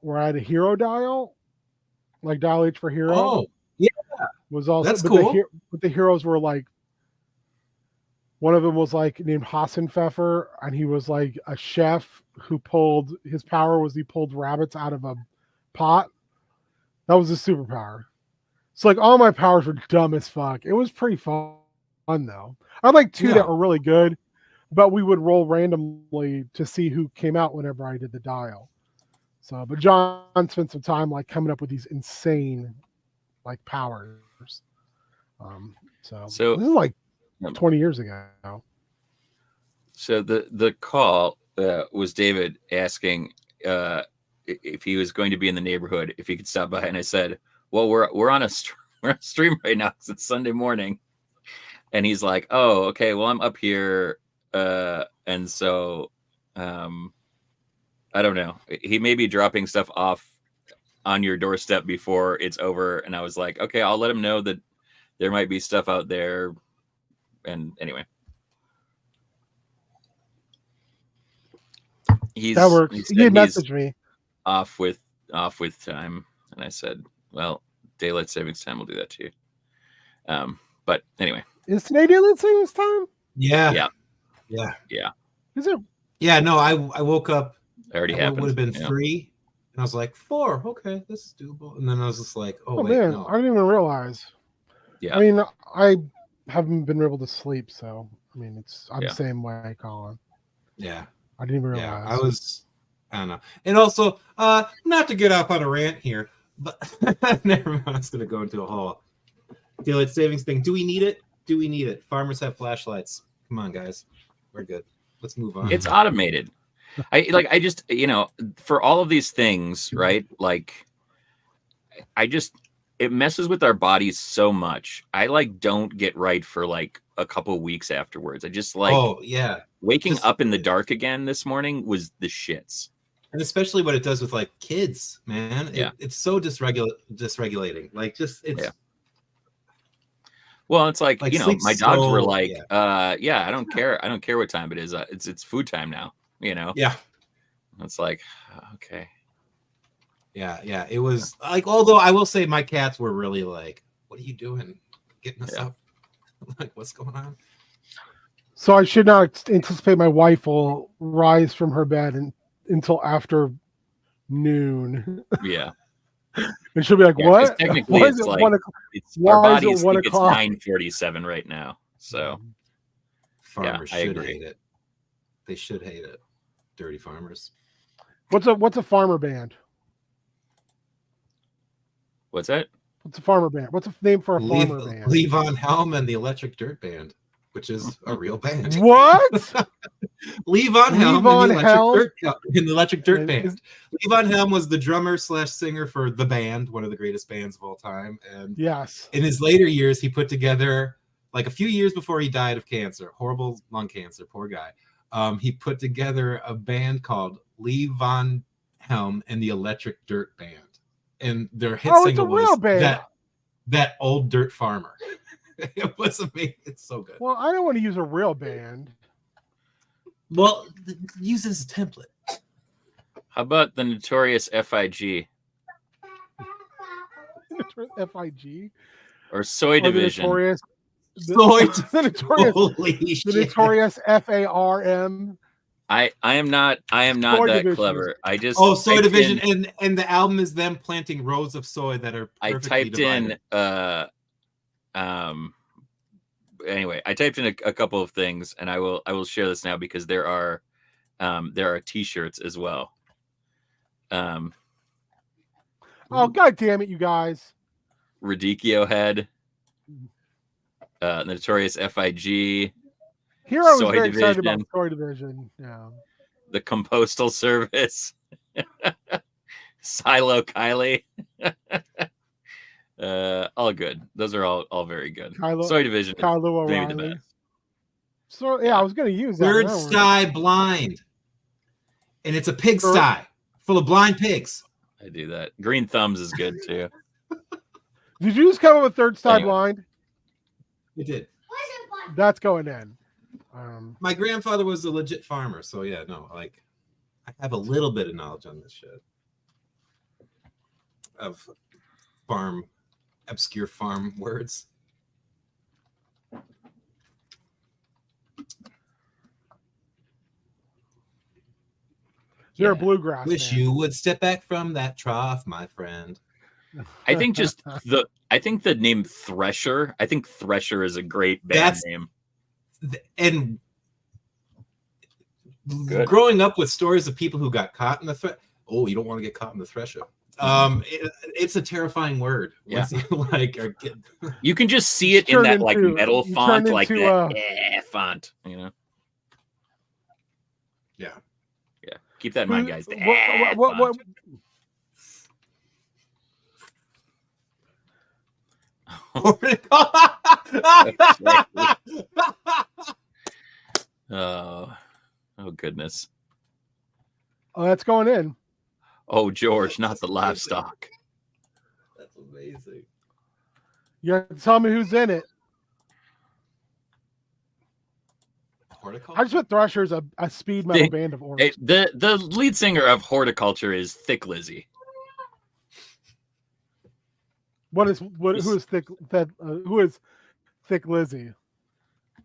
where I had a hero dial, like dial H for hero. Oh, yeah. Was also that's cool. But the heroes were like, one of them was like named Hassenpfeffer, and he was like a chef who his power was he pulled rabbits out of a pot. That was his superpower. So like all my powers were dumb as fuck. It was pretty fun though. I had like two that were really good, but we would roll randomly to see who came out whenever I did the dial. So, but John spent some time like coming up with these insane like powers. So this is like 20 years ago. So the call was David asking if he was going to be in the neighborhood, if he could stop by, and I said, well, we're on a stream right now because it's Sunday morning. And he's like, oh, okay, well, I'm up here. And so I don't know. He may be dropping stuff off on your doorstep before it's over. And I was like, okay, I'll let him know that there might be stuff out there. And anyway. That works. He messaged me. Off with time. And I said, well, daylight savings time will do that to you. But anyway. Is today daylight savings time? Yeah. Is it? Yeah, no, I woke up. It already happened. It would have been 3. And I was like, 4. Okay, this is doable. And then I was just like, oh wait, man, no. I didn't even realize. Yeah. I mean, I haven't been able to sleep, so I mean, I'm the same way, Colin. Yeah. I didn't even realize. Yeah, I don't know. And also, not to get off on a rant here, but never mind. I was going to go into a whole daylight savings thing. Do we need it? Do we need it? Farmers have flashlights. Come on, guys. We're good. Let's move on. It's automated. I just, for all of these things, right? Like, it messes with our bodies so much. I don't get right for like a couple weeks afterwards. I just waking up in the dark again this morning was the shits. And especially what it does with like kids, man. It's so dysregulating. Like well, it's like my dogs were like, I don't care what time it is. It's food time now, Yeah. It's like, okay. Yeah. It was like, although I will say my cats were really like, what are you doing? Getting us up? Like, what's going on? So I should not anticipate my wife will rise from her bed until after noon. Yeah. And she'll be like, what? Technically, it's like, our bodies think it's 9:47 right now. So farmers should hate it. They should hate it. Dirty farmers. What's a farmer band? What's that? What's a farmer band? What's a name for a farmer band? Lee Von Helm and the Electric Dirt Band, which is a real band. What? Lee Von Helm and the Electric Dirt Band. Lee Von Helm was the drummer / singer for The Band, one of the greatest bands of all time. And yes, in his later years, he put together, like a few years before he died of cancer, horrible lung cancer, poor guy. He put together a band called Lee Von Helm and the Electric Dirt Band. And their hit single was that Old Dirt Farmer. It was amazing. It's so good. Well, I don't want to use a real band. Well, use it as a template. How about the Notorious FIG? FIG? Or Soy Division. The Notorious FARM. I am not that clever. I just Soy Division, and the album is them planting rows of soy that are I typed divided. Anyway, I typed in a couple of things, and I will share this now because there are t-shirts as well. Oh, god damn it, you guys. Radicchio Head, Notorious FIG. Here I was very excited about Soy Division. Yeah. The Compostal Service. Silo Kylie. All good. Those are all very good. Soy Division. Kylo maybe the best. So I was going to use that. Third Sty Blind. And it's a pigsty full of blind pigs. I do that. Green Thumbs is good too. Did you just come up with Third Sty Blind? We did. That's going in. My grandfather was a legit farmer, so I have a little bit of knowledge on this shit of obscure farm words. You're a bluegrass. Wish you would step back from that trough, my friend. I think the name Thresher. I think Thresher is a great band name. And growing up with stories of people who got caught in the you don't want to get caught in the thresher. It's a terrifying word. Yeah. You, you can just see it in that metal font, like that font. Yeah. Yeah. Keep that in mind, guys. What Oh goodness. Oh, that's going in. Oh, George, not the livestock. That's amazing. You have to tell me who's in it. Horticulture? I just put Thresher as a speed metal band of orcs. The lead singer of Horticulture is Thick Lizzy. Who is Thick Lizzy?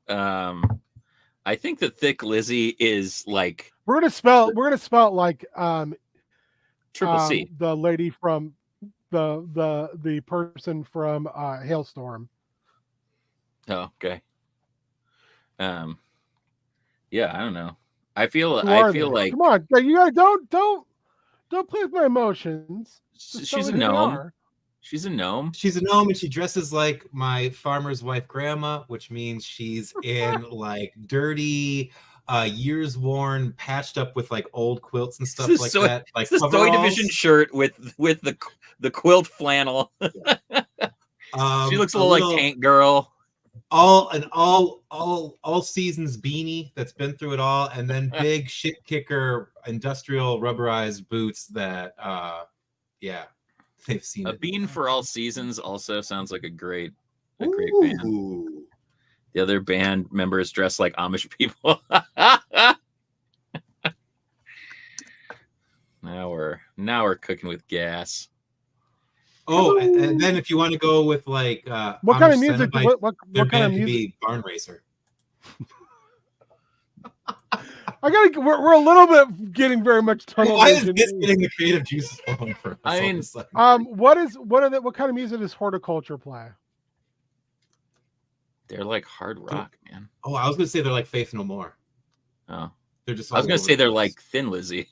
I think that Thick Lizzy is like we're gonna spell it like Triple C. The lady from the person from Hailstorm. Oh, okay. Yeah, I don't know. I feel like come on, you gotta don't play with my emotions. She's a gnome. She's a gnome. She's a gnome and she dresses like my farmer's wife grandma, which means she's in like dirty, years worn, patched up with like old quilts and stuff like that. Like it's the Soy Division shirt with the quilt flannel. She looks a little like Tank Girl. All seasons beanie that's been through it all, and then big shit kicker industrial rubberized boots that they've seen A it. bean for all seasons also sounds like a great band. The other band members dress like Amish people. Now we're cooking with gas. Oh, and then if you want to go with like what kind of music? What kind of music? Be Barn Racer. We're a little bit getting very much tunnel Why is vision. this getting the creative juices flowing for us? I mean, what kind of music does Horticulture play? They're like hard rock, man. Oh, I was gonna say they're like Faith No More. Oh, they're just. I was gonna say they're like Thin Lizzy.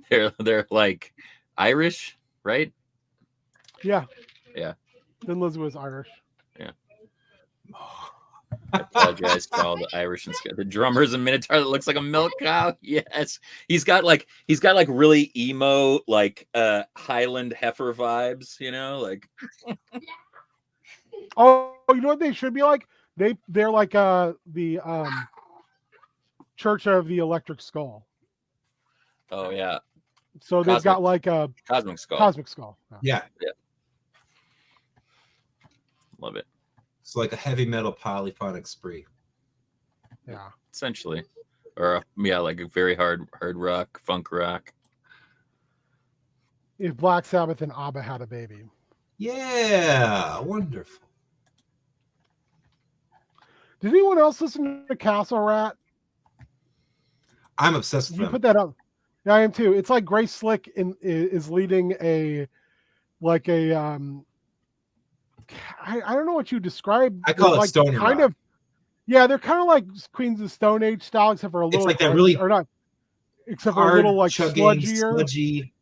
they're like Irish, right? Yeah. Yeah. Thin Lizzy was Irish. Yeah. I apologize to all the Irish and the drummer's a minotaur that looks like a milk cow. Yes, he's got like really emo like Highland heifer vibes. You know, like. Oh, you know what they should be like? They're like the Church of the Electric Skull. Oh yeah. So they've got like a Cosmic Skull. Cosmic Skull. Yeah. Love it. It's like a heavy metal polyphonic spree. Yeah. Essentially. Or like a very hard rock, funk rock. If Black Sabbath and ABBA had a baby. Yeah, wonderful. Did anyone else listen to Castle Rat? I'm obsessed with You them. put that up. Yeah, I am too. It's like Grace Slick is leading I don't know what you describe. I call it like stoner kind rock. of. Yeah, they're kind of like Queens of the Stone Age style, except for a little. It's like that really or not, except for hard, a little like chugging, sludgier, sludgy,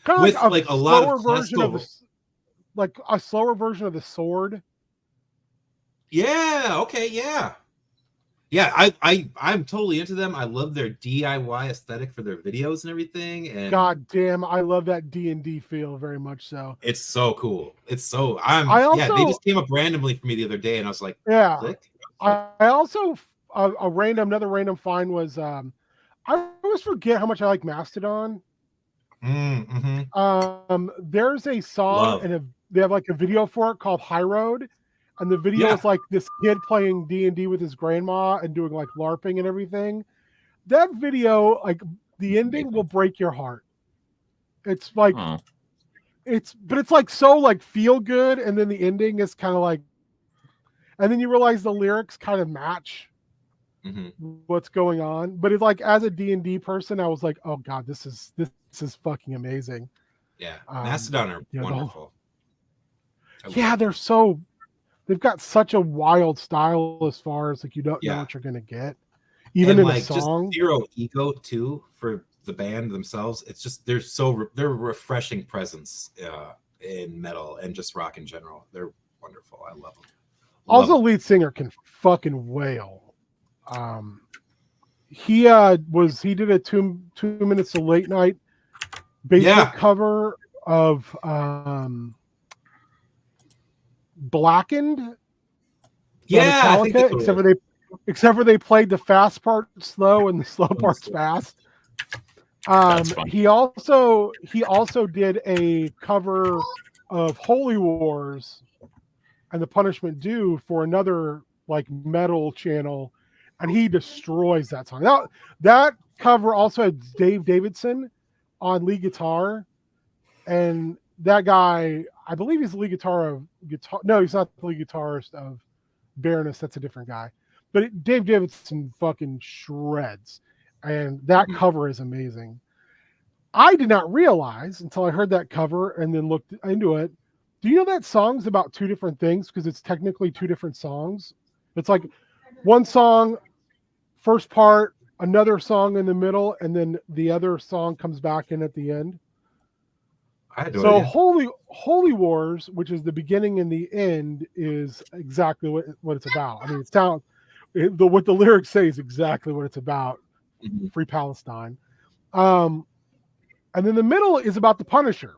kind of with like like a lot of version of classical. like a slower version of the Sword. Yeah. Okay. Yeah. Yeah. I'm totally into them. I love their DIY aesthetic for their videos and everything. And God damn, I love that D&D feel very much. So it's so cool. It's so they just came up randomly for me the other day, and I was like, yeah. click. I also another random find was I always forget how much I like Mastodon. Mm-hmm. There's a song and they have like a video for it called High Road, and the video is like this kid playing D&D with his grandma and doing like LARPing and everything. That video, like the ending, will break your heart. It's like it's like so like feel good, and then the ending is kind of like, and then you realize the lyrics kind of match what's going on. But it's like, as a D&D person, I was like, oh god, this is fucking amazing. Yeah, Mastodon are wonderful. They've got such a wild style as far as like you don't know what you're gonna get, even in like, a song. Just zero ego too for the band themselves. It's just they're a refreshing presence in metal and just rock in general. They're wonderful. I love them. Also, lead singer can fucking wail. He did a two minutes of late night basic cover of Blackened. Yeah, except for they played the fast part slow and the slow parts fast. He also did a cover of Holy Wars and the Punishment Due for another like metal channel, and he destroys that song. That cover also had Dave Davidson on lead guitar, and that guy, I believe he's the lead guitar. No, he's not the lead guitarist of Baroness. That's a different guy. But Dave Davidson fucking shreds, and that cover is amazing. I did not realize until I heard that cover and then looked into it. Do you know that song's about two different things, because it's technically two different songs? It's like one song, first part, another song in the middle, and then the other song comes back in at the end. I had no So idea. Holy Wars, which is the beginning and the end, is exactly what it's about. I mean, what the lyrics say is exactly what it's about. Mhm. Free Palestine. And then the middle is about the Punisher.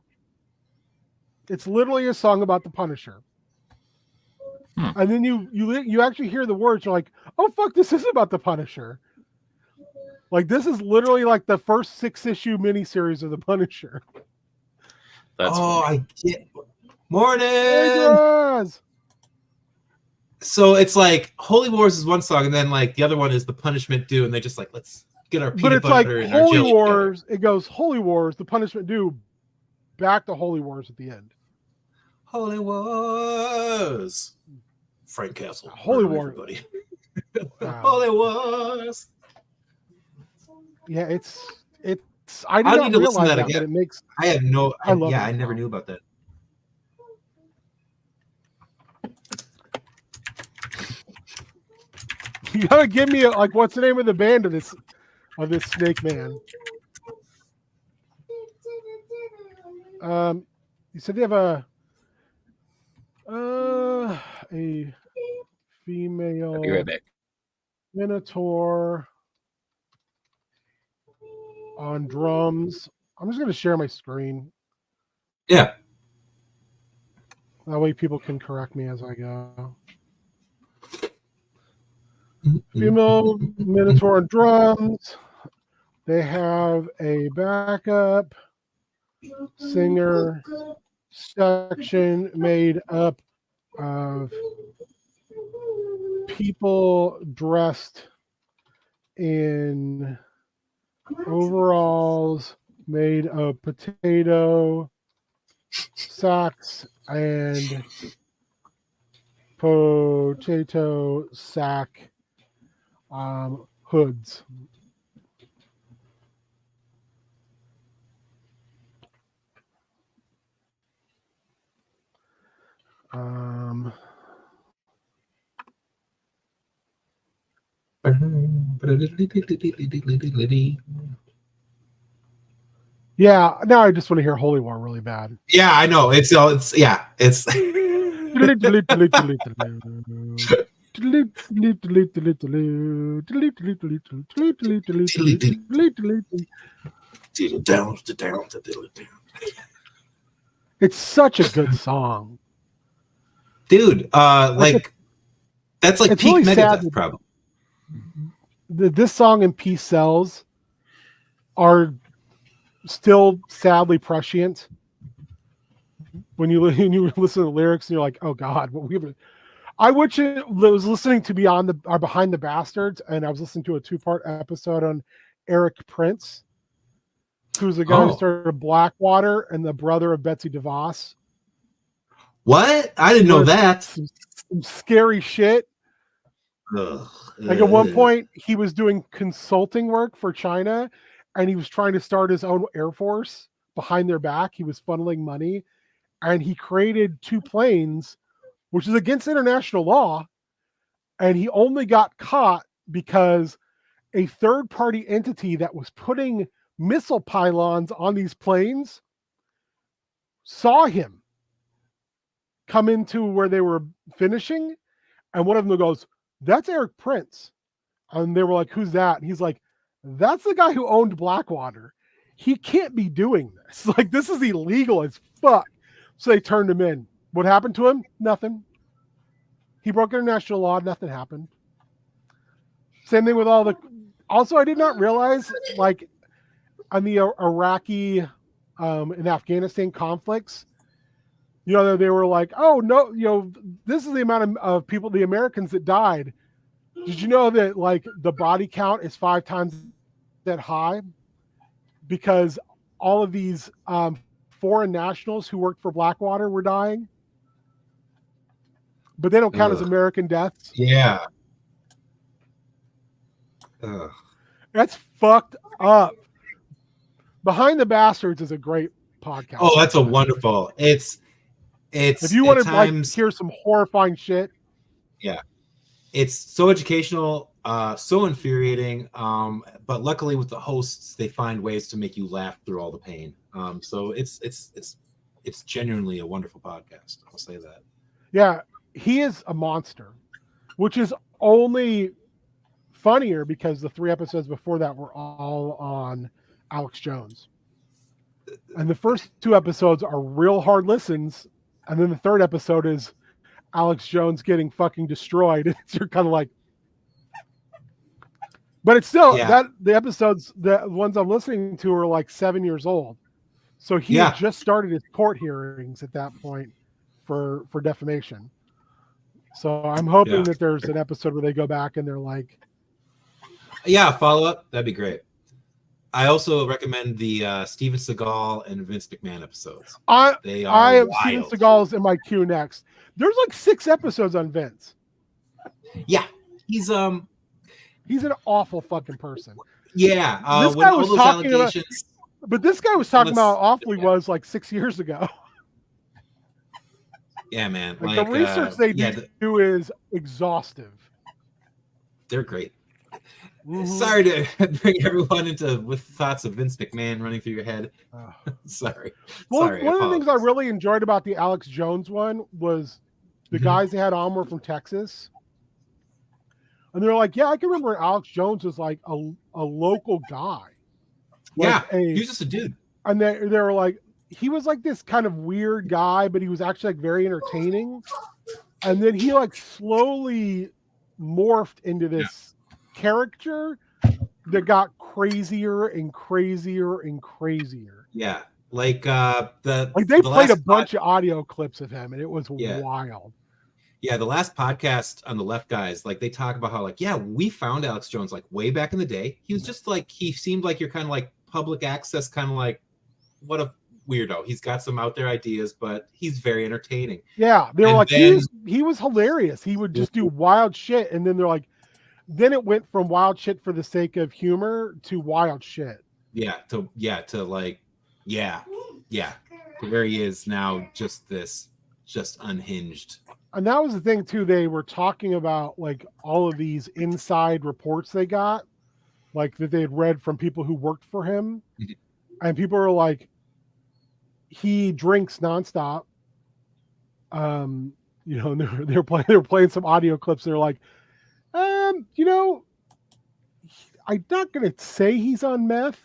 It's literally a song about the Punisher. And then you actually hear the words. You're like, oh fuck, this is about the Punisher. Like this is literally like the first 6-issue miniseries of the Punisher. That's oh, funny. I get. Morning. Hey, Graz! So it's like Holy Wars is one song, and then like the other one is the Punishment Due, and they just like let's get our But peanut it's like butter and our Holy jelly together. Wars. It goes Holy Wars, the Punishment Due, back to Holy Wars at the end. Holy Wars. Frank Castle. Holy murder War. Everybody. Wow. Holy Wars. Yeah, it's. I did I not need to listen to realize that that, but again. it makes. I had no. I love yeah, that I never song. knew about that. You gotta give me like what's the name of the band of this Snake Man? You said they have a female I'll be right back. Minotaur on drums. I'm just gonna share my screen. Yeah. That way people can correct me as I go. Female Minotaur on drums. They have a backup singer section made up of people dressed in overalls made of potato sacks and potato sack hoods. Yeah, now I just want to hear Holy War really bad. Yeah, I know. It's yeah, it's It's such a good song. Dude, like that's like it's peak really sad Megadeth, that- probably. This song and Peace Sells are still sadly prescient. When you listen to the lyrics and you're like, oh God, what we have. I was listening to Behind the Bastards, and I was listening to a 2-part episode on Eric Prince, who's the guy who started Blackwater and the brother of Betsy DeVos. What? I didn't know that. Some scary shit. Like at one point, he was doing consulting work for China, and he was trying to start his own air force behind their back. He was funneling money, and he created 2 planes, which is against international law. And he only got caught because a third-party entity that was putting missile pylons on these planes saw him come into where they were finishing, and one of them goes, "That's Eric Prince." And they were like, "Who's that?" And he's like, "That's the guy who owned Blackwater. He can't be doing this. Like, this is illegal as fuck." So they turned him in. What happened to him? Nothing. He broke international law. Nothing happened. Same thing with all the... Also, I did not realize, like, on the Iraqi and Afghanistan conflicts, you know, they were like, oh, no, you know, this is the amount of people, the Americans that died. Did you know that, like, the body count is 5 times that high? Because all of these foreign nationals who worked for Blackwater were dying, but they don't count as American deaths. Yeah. That's fucked up. Behind the Bastards is a great podcast. Oh, that's a wonderful. It's if you want to times, like hear some horrifying shit. Yeah. it's so educational, so infuriating. But luckily with the hosts, they find ways to make you laugh through all the pain. So it's genuinely a wonderful podcast. I'll say that. Yeah, he is a monster, which is only funnier because the 3 episodes before that were all on Alex Jones. And the first 2 episodes are real hard listens. And then the 3rd episode is Alex Jones getting fucking destroyed. And you're kind of like, but it's still that the episodes, the ones I'm listening to are like 7 years old. So he had just started his court hearings at that point for defamation. So I'm hoping that there's an episode where they go back and they're like, follow up. That'd be great. I also recommend the Steven Seagal and Vince McMahon episodes. I have Steven Seagal's in my queue next. There's like 6 episodes on Vince. Yeah, he's an awful fucking person. Yeah, this guy was talking about, but this guy was talking about awfully was like 6 years ago. Yeah, man. Like the research they do is exhaustive. They're great. Mm-hmm. Sorry to bring everyone with thoughts of Vince McMahon running through your head. Oh. Sorry. Well, one of the things I really enjoyed about the Alex Jones one was the guys they had on were from Texas. And they're like, yeah, I can remember Alex Jones was like a local guy. Like he was just a dude. And they were like, he was like this kind of weird guy, but he was actually like very entertaining. And then he like slowly morphed into this character that got crazier and crazier and crazier. Yeah. Like they played a bunch of audio clips of him and it was wild. Yeah, the last podcast on the Left Guys, like they talk about how like, we found Alex Jones like way back in the day. He was just like, he seemed like you're kind of like public access, kind of like, what a weirdo. He's got some out there ideas, but he's very entertaining. Yeah, they were like, he was hilarious. He would just do wild shit, and then they're like, then it went from wild shit for the sake of humor to wild shit. To where he is now, just unhinged. And that was the thing too. They were talking about like all of these inside reports they got, like that they had read from people who worked for him, and people were like, he drinks nonstop. And they were playing some audio clips. They're like, I'm not gonna say he's on meth,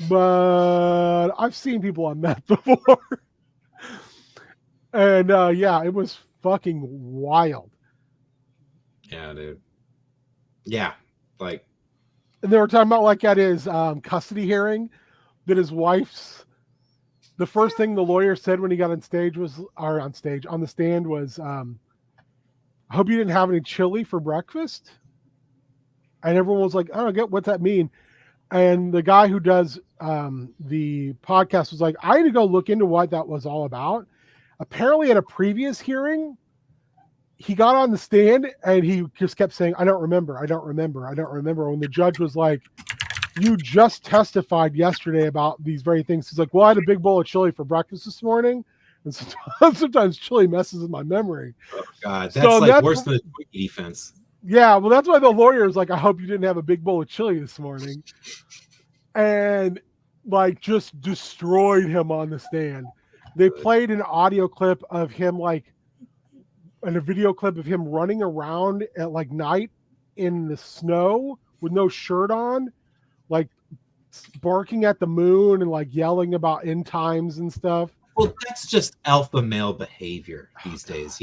but I've seen people on meth before. And it was fucking wild. Yeah, dude. Yeah, like. And they were talking about like at his custody hearing that his wife's. The first thing the lawyer said when he got on the stand was, I hope you didn't have any chili for breakfast. And everyone was like, I don't get what's that mean. And the guy who does the podcast was like, I had to go look into what that was all about. Apparently at a previous hearing, he got on the stand and he just kept saying, I don't remember. When the judge was like, you just testified yesterday about these very things. He's like, well, I had a big bowl of chili for breakfast this morning. And sometimes chili messes with my memory. Oh, God. That's worse than a Twinkie defense. Yeah, well, that's why the lawyer is like, I hope you didn't have a big bowl of chili this morning. And like just destroyed him on the stand. They played an audio clip of him and a video clip of him running around at like night in the snow with no shirt on, like barking at the moon and like yelling about end times and stuff. Well, that's just alpha male behavior these days,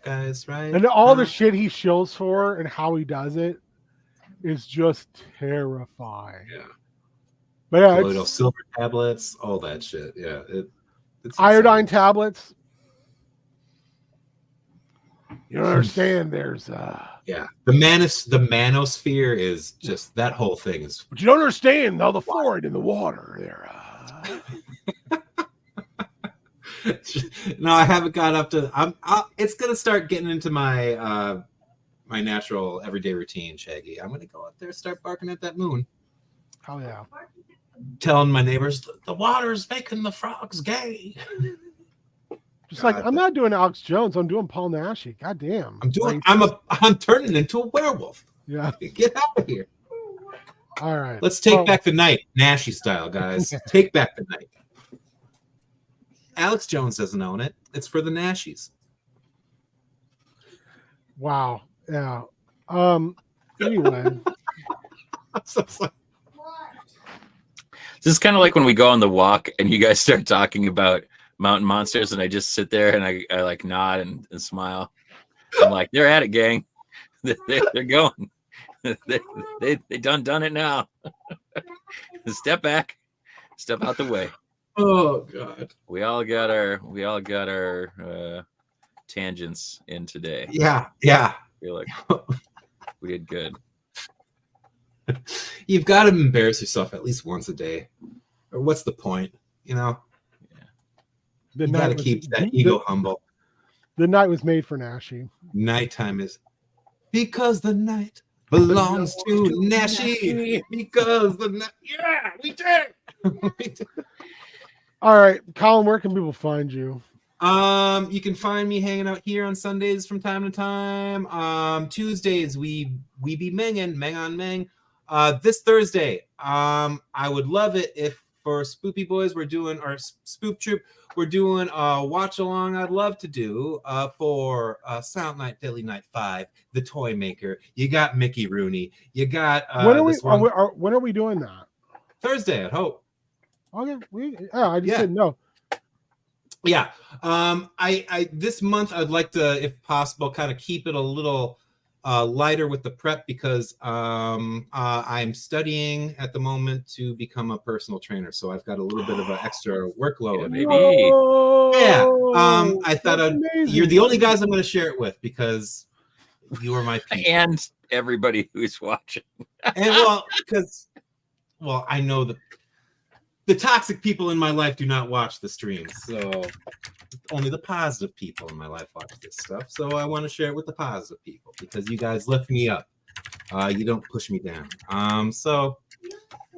guys, right? And all the shit he shills for and how he does it is just terrifying. Yeah. But yeah, little silver tablets, all that shit. Yeah. It's iodine tablets. You don't understand. There's the manosphere is just that whole thing is. But you don't understand all the fluoride in the water there. No, I haven't got up to. It's gonna start getting into my my natural everyday routine, Shaggy. I'm gonna go out there, start barking at that moon. Oh yeah. Telling my neighbors the water's making the frogs gay. Just God, like I'm not doing Alex Jones, I'm doing Paul Naschy. God damn. I'm turning into a werewolf. Yeah. Get out of here. All right. Let's take back the night, Naschy style, guys. Take back the night. Alex Jones doesn't own it. It's for the Nashies. Wow. Yeah. Anyway. So sorry. This is kind of like when we go on the walk and you guys start talking about mountain monsters, and I just sit there and I like nod and smile. I'm like, they're at it, gang. They're going. They done it now. Step back, step out the way. Oh God. We all got our tangents in today. Yeah. I feel like we did good. You've got to embarrass yourself at least once a day. Or what's the point? You know? The You got to night keep that ego humble. The night was made for Naschy. Nighttime is because the night belongs to Naschy. Because the night. Yeah, we did. We did. All right, Colin, where can people find you? You can find me hanging out here on Sundays from time to time. Tuesdays we be Meng on Meng. This Thursday, I would love it if for Spoopy Boys we're doing, or Spoop Troop, we're doing a watch along. I'd love to do for Silent Night Deadly Night 5, The Toy Maker. You got Mickey Rooney. You got when are we doing that? Thursday, I hope. Okay, I just said no. Yeah. I this month I'd like to, if possible, kind of keep it a little lighter with the prep because I'm studying at the moment to become a personal trainer. So I've got a little bit of an extra workload. Yeah. I thought you're the only guys I'm going to share it with because you are my people. And everybody who's watching. And well, I know the toxic people in my life do not watch the streams, so only the positive people in my life watch this stuff. So I want to share it with the positive people because you guys lift me up. You don't push me down. So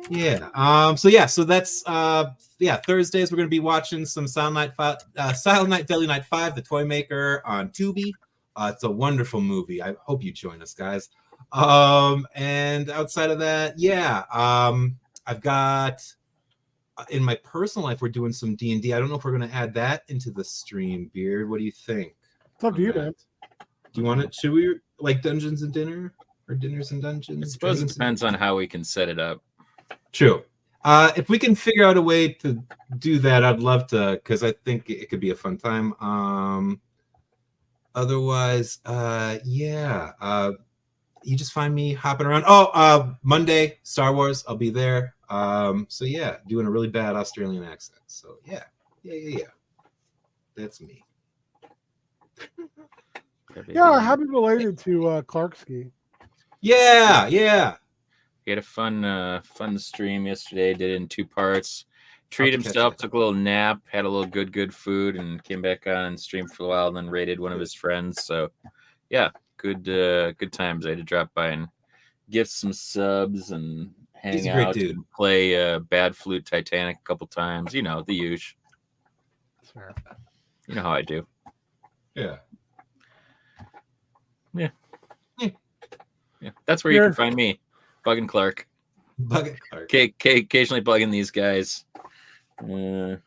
that's Thursdays we're gonna be watching some Silent Night Deadly Night 5, The Toy Maker on Tubi. It's a wonderful movie. I hope you join us, guys. And outside of that, I've got. In my personal life, we're doing some D&D. I don't know if we're going to add that into the stream, Beard. What do you think? It's up to you, man. Do you want it? Should we like Dungeons and Dinner or Dinners and Dungeons? I suppose it depends on how we can set it up. True. If we can figure out a way to do that, I'd love to, because I think it could be a fun time. Otherwise, you just find me hopping around. Monday, Star Wars, I'll be there. Doing a really bad Australian accent. So yeah. That's me. Yeah, happy belated to Clarksky. Yeah. He had a fun stream yesterday. Did it in 2 parts. Treated himself, took a little nap, had a little good food, and came back on and streamed for a while, and then raided one of his friends. So yeah, good times. I had to drop by and gift some subs and hang out and play Bad Flute Titanic a couple times. You know, the usual. Fair. You know how I do. Yeah. That's where you can find me, Buggin' Clark. Occasionally bugging these guys. Beard,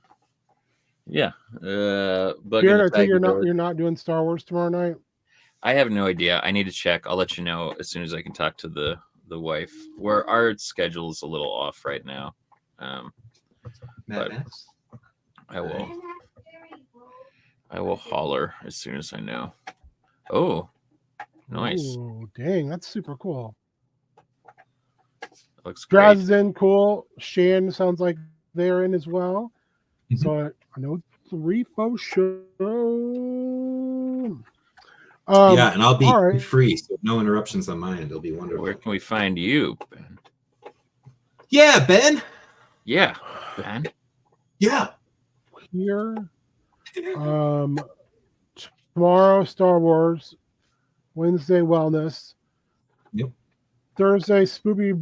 I think you're not doing Star Wars tomorrow night. I have no idea. I need to check. I'll let you know as soon as I can talk to the wife. Where our schedule is a little off right now. But I will holler as soon as I know. Oh, nice. Ooh, dang, that's super cool. Looks great. Graz is in, cool. Shan sounds like they're in as well. Mm-hmm. So I know it's a refo show. And I'll be free, so no interruptions on my end. It'll be wonderful. Where can we find you, Ben? Yeah, Ben. Yeah, Ben. Yeah. Here. Tomorrow, Star Wars. Wednesday, Wellness. Yep. Thursday, Spoopy,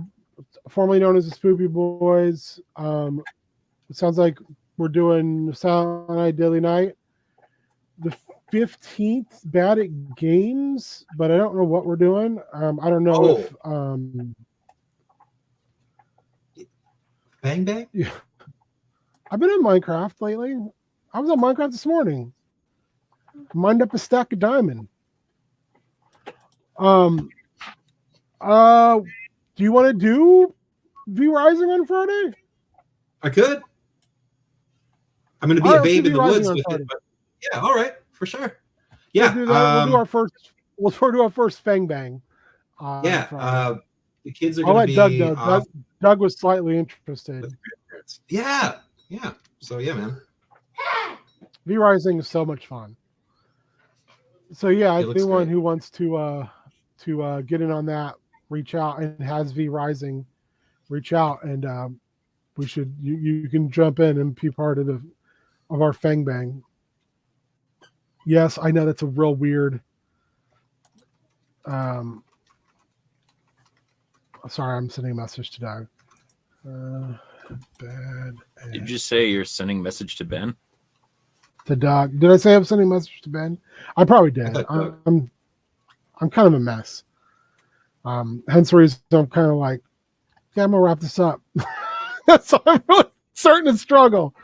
formerly known as the Spoopy Boys. It sounds like we're doing Silent Night, Daily Night. the 15th bad at games, but I don't know what we're doing. I don't know if Bang Bang? yeah. I've been in Minecraft lately. I was on Minecraft this morning. Mined up a stack of diamond. Do you want to do V Rising on Friday? I could. I'm going to be All a right, let's babe do in the V-Rising woods on with Friday. it, but yeah, all right, for sure. Yeah, We'll do that. We'll do our first. We'll do our first Fang Bang. Yeah, the kids are I'll going to let Doug be know. Doug was slightly interested. with grandparents. Yeah. So yeah, man. V Rising is so much fun. So yeah, It looks anyone great. who wants to get in on that, reach out, and has V Rising, reach out, and we should you can jump in and be part of our Fang Bang. Yes, I know that's a real weird. Sorry, I'm sending a message to Doug. Bad. Did you say you're sending a message to Ben? To Doug. Did I say I'm sending a message to Ben? I probably did. I'm kind of a mess. Hence the reason I'm kind of like, yeah, I'm gonna wrap this up. So I'm really starting to struggle.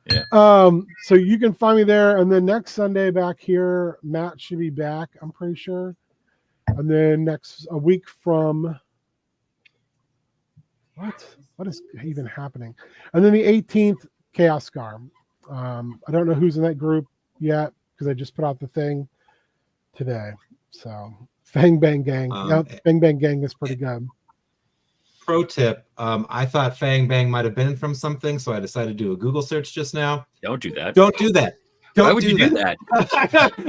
Yeah. So you can find me there, and then next Sunday back here, Matt should be back. I'm pretty sure. And then a week from what is even happening? And then the 18th, Chaos Scar. I don't know who's in that group yet because I just put out the thing today. So Fang Bang Gang. Fang Bang Gang is pretty good. Pro tip: I thought Fang Bang might have been from something, so I decided to do a Google search just now. Don't do that. Don't do that. Why would you do that?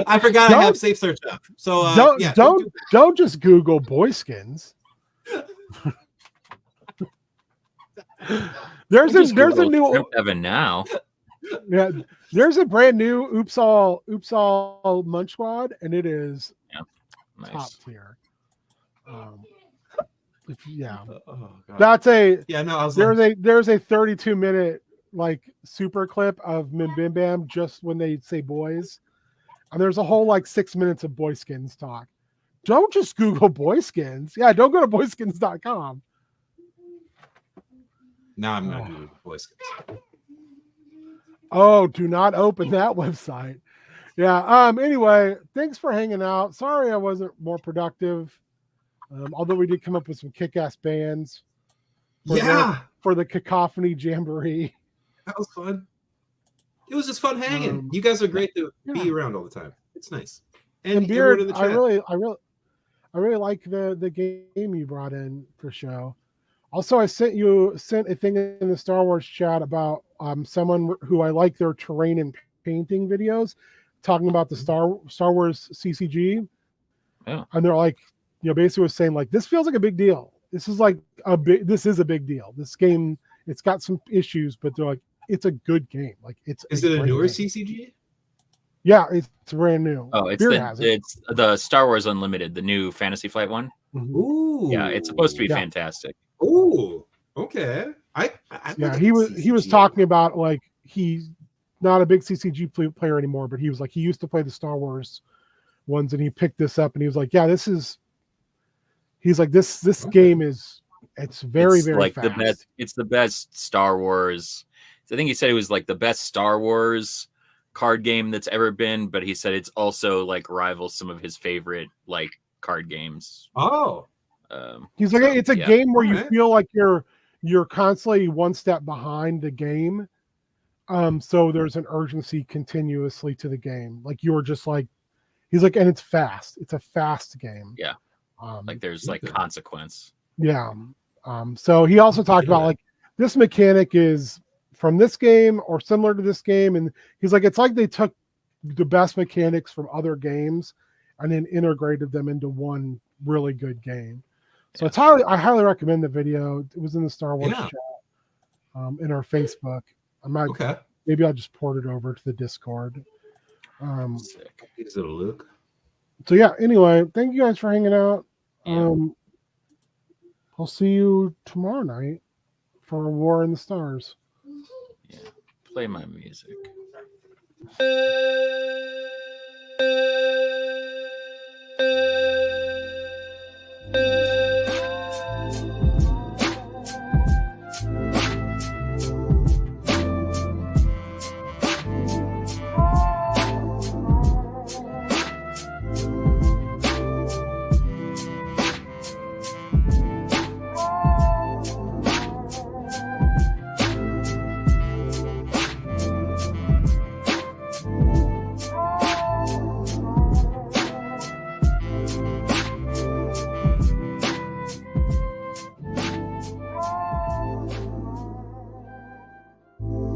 I forgot I have safe search up. So don't just Google boy skins. There's a new Evan now. Yeah, there's a brand new Oops All Munch Squad, and it is Nice. top tier. That's there's a 32-minute like super clip of Mim Bim Bam just when they say boys, and there's a whole like 6 minutes of boy skins talk. Don't just Google boy skins. Yeah, don't go to boyskins.com. Now I'm gonna do boy skins. Oh, do not open that website. Yeah. Anyway, thanks for hanging out. Sorry I wasn't more productive. Although we did come up with some kick-ass bands. For the Cacophony Jamboree. That was fun. It was just fun hanging. You guys are great to be around all the time. It's nice. And Beard, I really like the game you brought in for show. Also, I sent a thing in the Star Wars chat about someone who I like their terrain and painting videos, talking about the Star Wars CCG. Yeah. And they're like, basically was saying like, this feels like a big deal. This is a big deal. This game, it's got some issues, but they're like, it's a good game. Like is it a newer CCG? Yeah, it's brand new. Oh, it's the Star Wars Unlimited, the new Fantasy Flight one. Ooh. Yeah, it's supposed to be fantastic. Ooh, okay. He was talking about like he's not a big CCG player anymore, but he was like he used to play the Star Wars ones, and he picked this up, and he was like, yeah, this game is very like fast. the best. It's the best Star Wars. I think he said it was like the best Star Wars card game that's ever been, but he said it's also like rivals some of his favorite like card games. Oh. He's like, it's a game where you feel like you're constantly one step behind the game. So there's an urgency continuously to the game. Like you're just like, he's like, and it's fast. It's a fast game. Yeah. Like there's like consequence. Yeah. So he also talked about like this mechanic is from this game or similar to this game. And he's like, it's like they took the best mechanics from other games and then integrated them into one really good game. So I highly recommend the video. It was in the Star Wars chat, in our Facebook. Maybe I'll just port it over to the Discord. Sick. Is it a look? So yeah. Anyway, thank you guys for hanging out. I'll see you tomorrow night for War in the Stars. Yeah. Play my music.